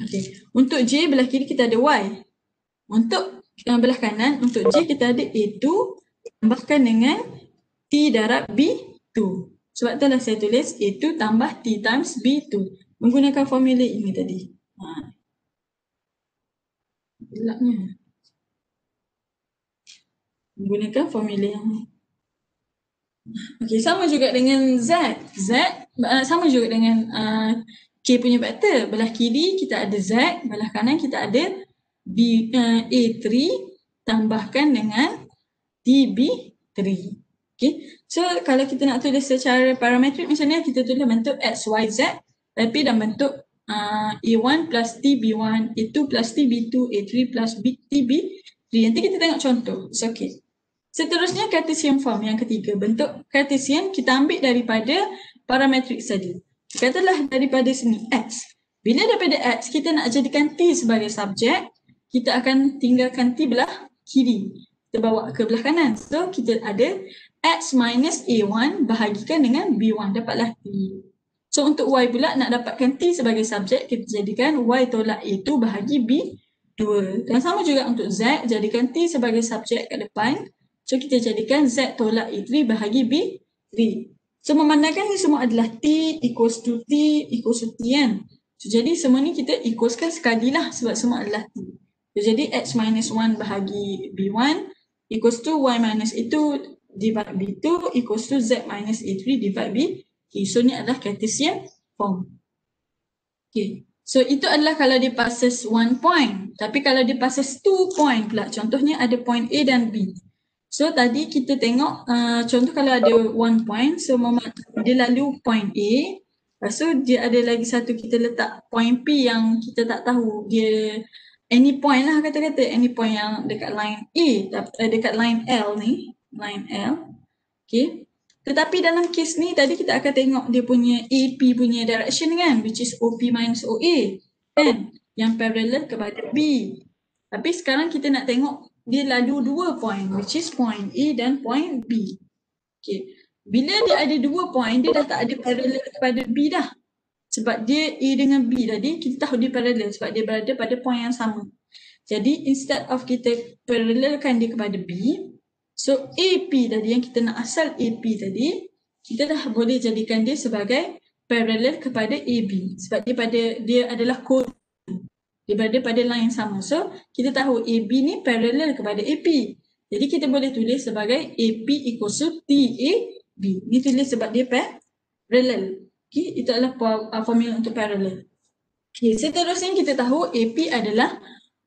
Okay. Untuk J, belah kiri kita ada Y. Untuk belah kanan, untuk J kita ada A2 tambahkan dengan T darab B2. Sebab itulah saya tulis A2 tambah T times B2. Menggunakan formula ini tadi. Gelapnya. Menggunakan formula yang ni. Okey, sama juga dengan Z. Z sama juga dengan K punya vektor. Belah kiri kita ada Z, belah kanan kita ada A3 tambahkan dengan TB3. Okay. So kalau kita nak tulis secara parametrik macam ni, kita tulis bentuk X, Y, Z tapi dalam bentuk A1 plus TB1, A2 plus TB2, A3 plus TB3. Nanti kita tengok contoh. It's okay. Seterusnya Cartesian form yang ketiga. Bentuk Cartesian kita ambil daripada parametrik tadi. Katalah daripada sini X. Bila daripada X kita nak jadikan T sebagai subjek, kita akan tinggalkan T belah kiri. Kita bawa ke belah kanan. So kita ada X minus A1 bahagikan dengan B1. Dapatlah T. So untuk Y pula nak dapatkan T sebagai subjek, kita jadikan Y tolak A2 bahagi B2. Dan sama juga untuk Z, jadikan T sebagai subjek kat depan. So kita jadikan Z tolak A3 bahagi B3. So memandangkan ni semua adalah T equals to T equals to T kan. So jadi semua ni kita equalskan sekali lah sebab semua adalah T. So jadi X minus 1 bahagi B1 equals to Y minus A2 divide B2 equals to Z minus A3 divide B3. So ni adalah Cartesian form. Okay. So itu adalah kalau dia passes 1 point. Tapi kalau dia passes 2 point pula. Contohnya ada point A dan B. So tadi kita tengok contoh kalau ada 1 point. So dia lalu point A. Lepas tu dia ada lagi satu kita letak point P yang kita tak tahu. Dia any point lah kata-kata. Any point yang dekat line A. Dekat line L ni. Line L. Okay. Tetapi dalam kes ni tadi kita akan tengok dia punya AP punya direction kan, which is OP minus OA kan, yang parallel kepada B. Tapi sekarang kita nak tengok dia lalu 2 point, which is point A dan point B. Okay. Bila dia ada 2 point, dia dah tak ada parallel kepada B dah. Sebab dia A dengan B tadi, kita tahu dia parallel sebab dia berada pada point yang sama. Jadi instead of kita parallelkan dia kepada B, so AP tadi yang kita nak asal AP tadi, kita dah boleh jadikan dia sebagai parallel kepada AB. Sebab dia adalah kod. Dia berada pada line yang sama. So kita tahu AB ni parallel kepada AP. Jadi kita boleh tulis sebagai AP equals to TAB. Ni tulis sebab dia parallel. Okay, itu adalah formula untuk parallel. Okay, seterusnya kita tahu AP adalah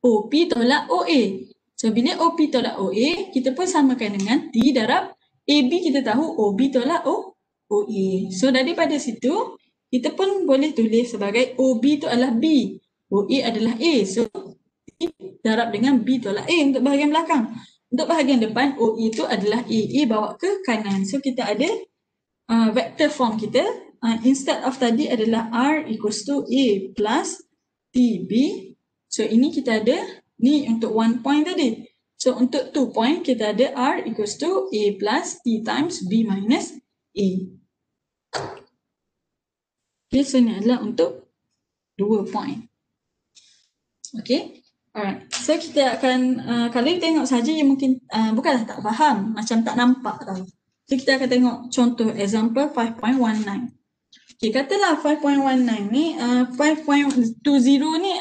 OP tolak OA. So bila OP tolak OA, kita pun samakan dengan T darab AB, kita tahu OB tolak OA. So daripada situ, kita pun boleh tulis sebagai OB tu adalah B, OA adalah A. So T darab dengan B tolak A untuk bahagian belakang. Untuk bahagian depan, OA tu adalah AA bawa ke kanan. So kita ada vector form kita. Instead of tadi adalah R equals to A plus TB. So ini kita ada ni untuk 1 point tadi. So untuk 2 point kita ada R equals to A plus T times B minus A. Okay, so ni adalah untuk 2 point. Okay. Alright. So kita akan, kalau you tengok saja you mungkin bukanlah tak faham, macam tak nampak tau. So kita akan tengok contoh example 5.19. Okay, katalah 5.19 ni, 5.20 ni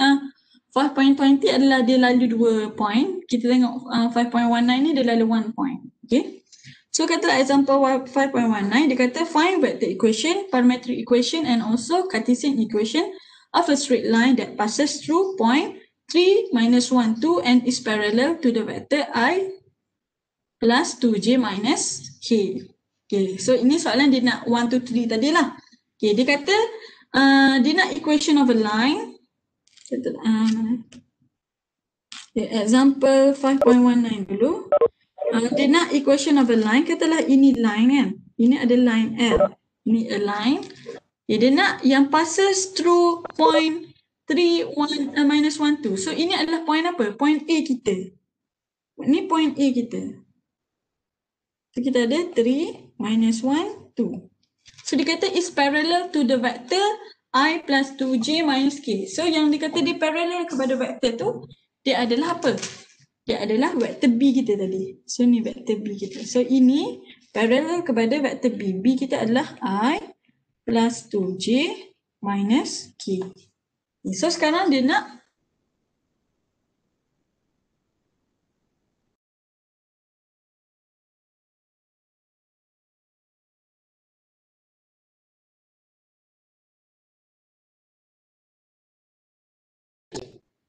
5.20 adalah dia lalu 2 point. Kita tengok 5.19 ni dia lalu 1 point. Okay. So katalah example 5.19 dia kata find vector equation, parametric equation and also Cartesian equation of a straight line that passes through point 3, minus 1, 2 and is parallel to the vector I plus 2j minus k. Okay, so ini soalan dia nak 1, 2, 3 tadi lah. Okay, dia kata dia nak equation of a line. Example 5.19 dulu. Dia nak equation of a line, katalah ini line kan. Ini ada line L. Ini a line. Dia nak yang passes through point 3, 1, minus 1, 2. So ini adalah point apa? Point A kita. Ini point A kita. So kita ada 3, minus 1, 2. So dia kata is parallel to the vector I plus 2j minus k. So yang dia kata dia parallel kepada vector tu, dia adalah apa? Dia adalah vector B kita tadi. So ni vector B kita. So ini parallel kepada vector B. B kita adalah I plus 2j minus k. So sekarang dia nak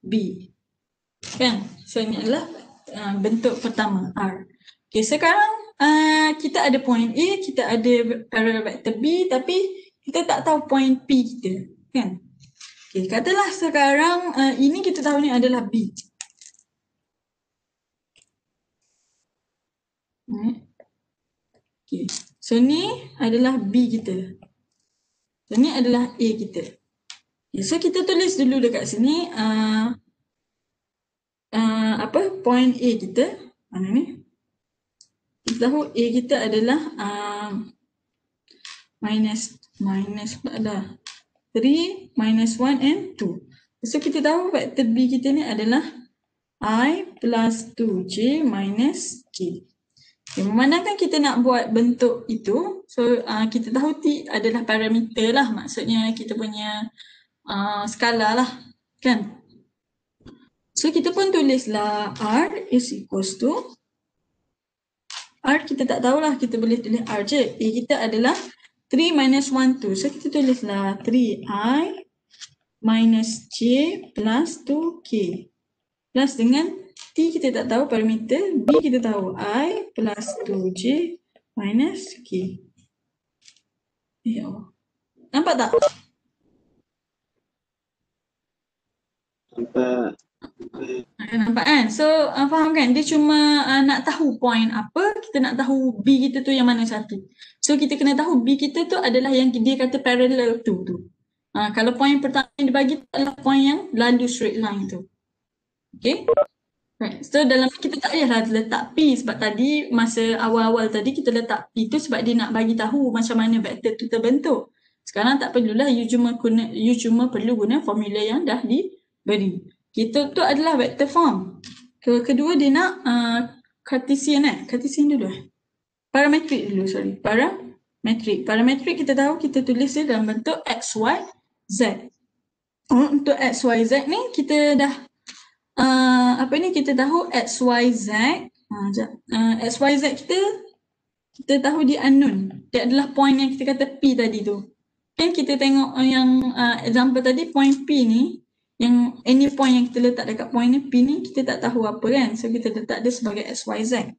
B. Kan? So ini adalah bentuk pertama R. Okay, sekarang kita ada point A, kita ada parallel vector B tapi kita tak tahu point P kita. Kan? Okay, katalah sekarang ini kita tahu ni adalah B. Okay, so ni adalah B kita. So ni adalah A kita. Okay, so kita tulis dulu dekat sini apa point A kita. Mana ni? Kita tahu A kita adalah minus pula dah. 3, minus 1 and 2. So kita tahu vektor B kita ni adalah I plus 2j minus k. Okay, memandangkan kita nak buat bentuk itu, so kita tahu T adalah parameter lah, maksudnya kita punya skala lah, kan? So kita pun tulislah R is equals to, R kita tak tahulah, kita boleh tulis R je. A kita adalah 3 minus 1, 2. So kita tulislah 3i minus j plus 2k. Plus dengan T kita tak tahu parameter, B kita tahu I plus 2j minus k. Ya Allah. Nampak tak? Nampak kan? So faham kan? Dia cuma nak tahu point apa, kita nak tahu B kita tu yang mana satu. So kita kena tahu B kita tu adalah yang dia kata parallel tu. Kalau point pertama yang dibagi tu adalah point yang lalu straight line tu. Okay? Right. So dalam kita tak payahlah letak P sebab tadi masa awal-awal tadi kita letak P tu sebab dia nak bagi tahu macam mana vektor tu terbentuk. Sekarang tak perlulah, you cuma perlu guna formula yang dah diberi. Kita tu adalah vector form. Kedua dia nak Cartesian Cartesian dulu parametric dulu, sorry. Parametric kita tahu kita tulis dia dalam bentuk X, Y, Z. Untuk X, Y, Z ni kita dah kita tahu X, Y, Z. X, Y, Z kita tahu dia unknown. Dia adalah point yang kita kata P tadi tu. Kan kita tengok yang example tadi, point P ni, yang any point yang kita letak dekat point ni, P ni, kita tak tahu apa kan. So kita letak dia sebagai X, Y, Z.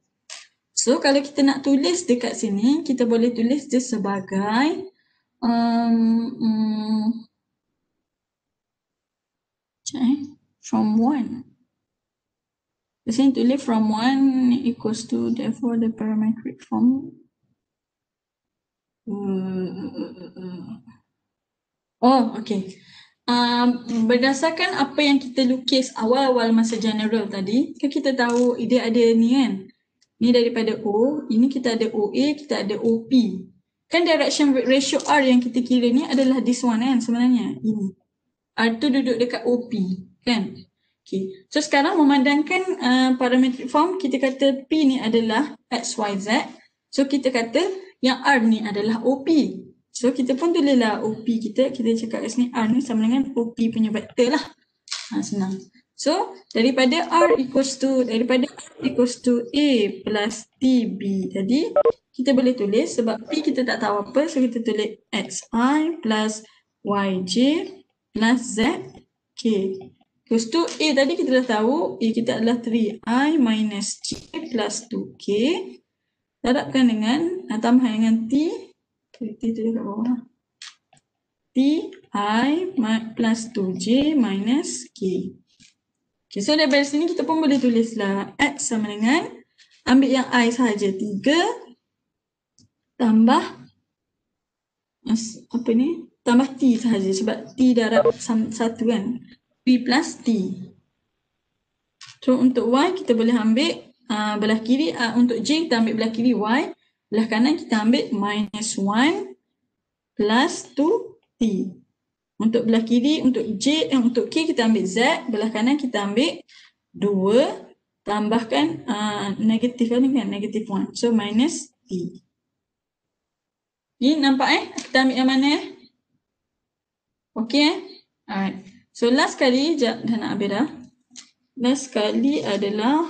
So kalau kita nak tulis dekat sini, kita boleh tulis dia sebagai from 1. Di sini tulis from 1 equals to, therefore the parametric form. Okay. Berdasarkan apa yang kita lukis awal-awal masa general tadi, kan kita tahu dia ada ni kan. Ni daripada O, ini kita ada OA, kita ada OP. Kan direction ratio R yang kita kira ni adalah this one kan sebenarnya. Ini. R tu duduk dekat OP kan. Okay. So sekarang memandangkan parametric form, kita kata P ni adalah X, Y, Z. So kita kata yang R ni adalah OP. So kita pun tulislah OP kita cakap kat sini R ni sama dengan OP punya vektor lah. Senang. So daripada R equals to A plus TB tadi, kita boleh tulis sebab P kita tak tahu apa, so kita tulis XI plus YJ plus ZK. Equals to A tadi kita dah tahu, A kita adalah 3I minus J plus 2K. Darabkan dengan, tambah dengan T tu dekat bawah. Ti plus 2J minus K. Okay, so daripada sini kita pun boleh tulislah X sama dengan, ambil yang I sahaja, 3 tambah, tambah T sahaja sebab T darab 1 kan. P plus T. So untuk Y kita boleh ambil belah kiri, untuk J kita ambil belah kiri Y, belah kanan kita ambil minus 1 plus 2T. Untuk belah kiri, untuk untuk K kita ambil Z, belah kanan kita ambil 2, tambahkan negatif kan, negatif 1. So minus T. Ni nampak kita ambil yang mana Okay Alright. So last kali, dah nak habis dah. Last kali adalah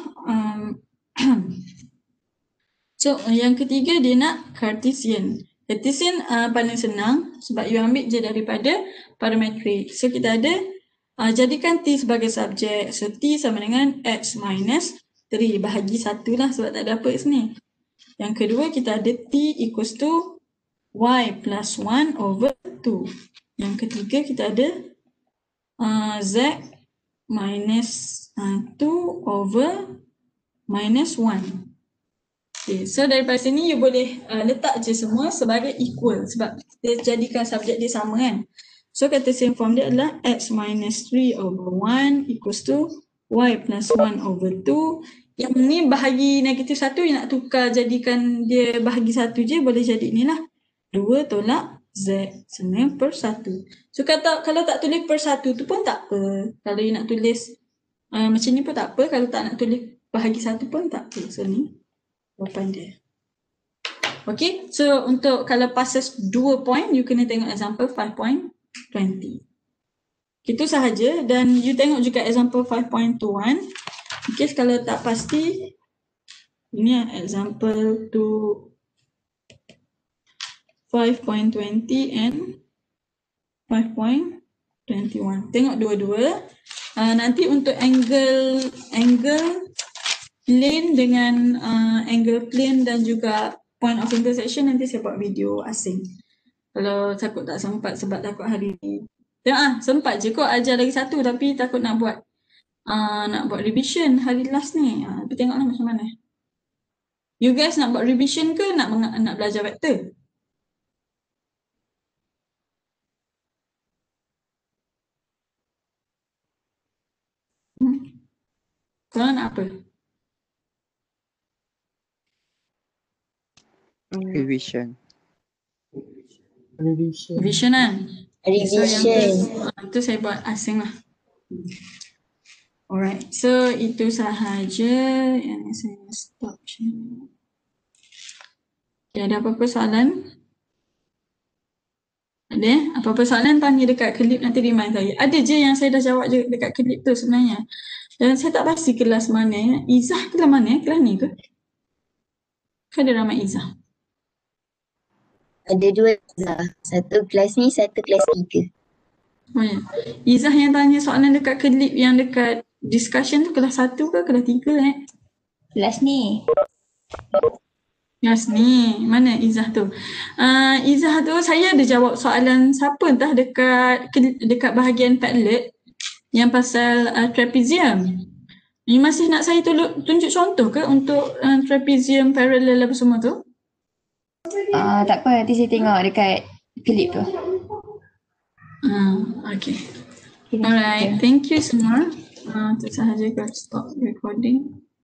so yang ketiga dia nak Cartesian. Cartesian paling senang sebab you ambil je daripada parametrik. So kita ada jadikan T sebagai subjek. So T sama dengan X minus 3. Bahagi 1 lah sebab tak ada apa kat sini. Yang kedua kita ada T equals to Y plus 1 over 2. Yang ketiga kita ada Z minus 2 over minus 1. Okay, so daripada sini you boleh letak je semua sebagai equal sebab dia jadikan subjek dia sama kan. So Cartesian form dia adalah X minus 3 over 1 equals to Y plus 1 over 2. Yang ni bahagi negatif 1, you nak tukar jadikan dia bahagi 1 je, boleh jadi ni lah. 2 tolak Z sama per 1. So kalau tak tulis per 1 tu pun tak apa. Kalau you nak tulis macam ni pun tak apa. Kalau tak nak tulis bahagi 1 pun tak apa. So ni jawapan dia. Okay, so untuk kalau passes 2 point, you kena tengok example 5.20. Itu sahaja dan you tengok juga example 5.21. Okay, kalau tak pasti, ini example to 5.20 and 5.21. Tengok dua-dua. Nanti untuk angle plane dengan angle plane dan juga point of intersection nanti saya buat video asing. Kalau takut tak sempat sebab takut hari ni. Tengok sempat je kot ajar lagi satu tapi takut nak buat revision hari last ni. Tapi tengoklah macam mana. You guys nak buat revision ke nak belajar vektor? Korang nak apa? Revision. Revision kan? So yang tu saya buat asing lah. Alright, so itu sahaja yang saya stop. Okay, ada apa-apa soalan? Ada? Apa-apa soalan tanya dekat klip nanti remind saya. Ada je yang saya dah jawab je dekat klip tu sebenarnya. Dan saya tak pasti kelas mana ya. Izzah kelas mana ya? Kelas ni ke? Kan ada ramai Izzah. Ada 2 Izzah. Satu kelas ni, satu kelas 3. Oh ya. Izzah yang tanya soalan dekat klip yang dekat discussion tu kelas 1 ke kelas 3 Kelas ni. Kelas ni. Mana Izzah tu? Izzah tu saya ada jawab soalan siapa entah dekat bahagian Padlet yang pasal trapezium. Ni masih nak saya tunjuk contoh ke untuk trapezium parallel apa semua tu? Tak apa, nanti saya tengok dekat klip tu. Okay. Alright, thank you semua. Itu sahaja, stop recording.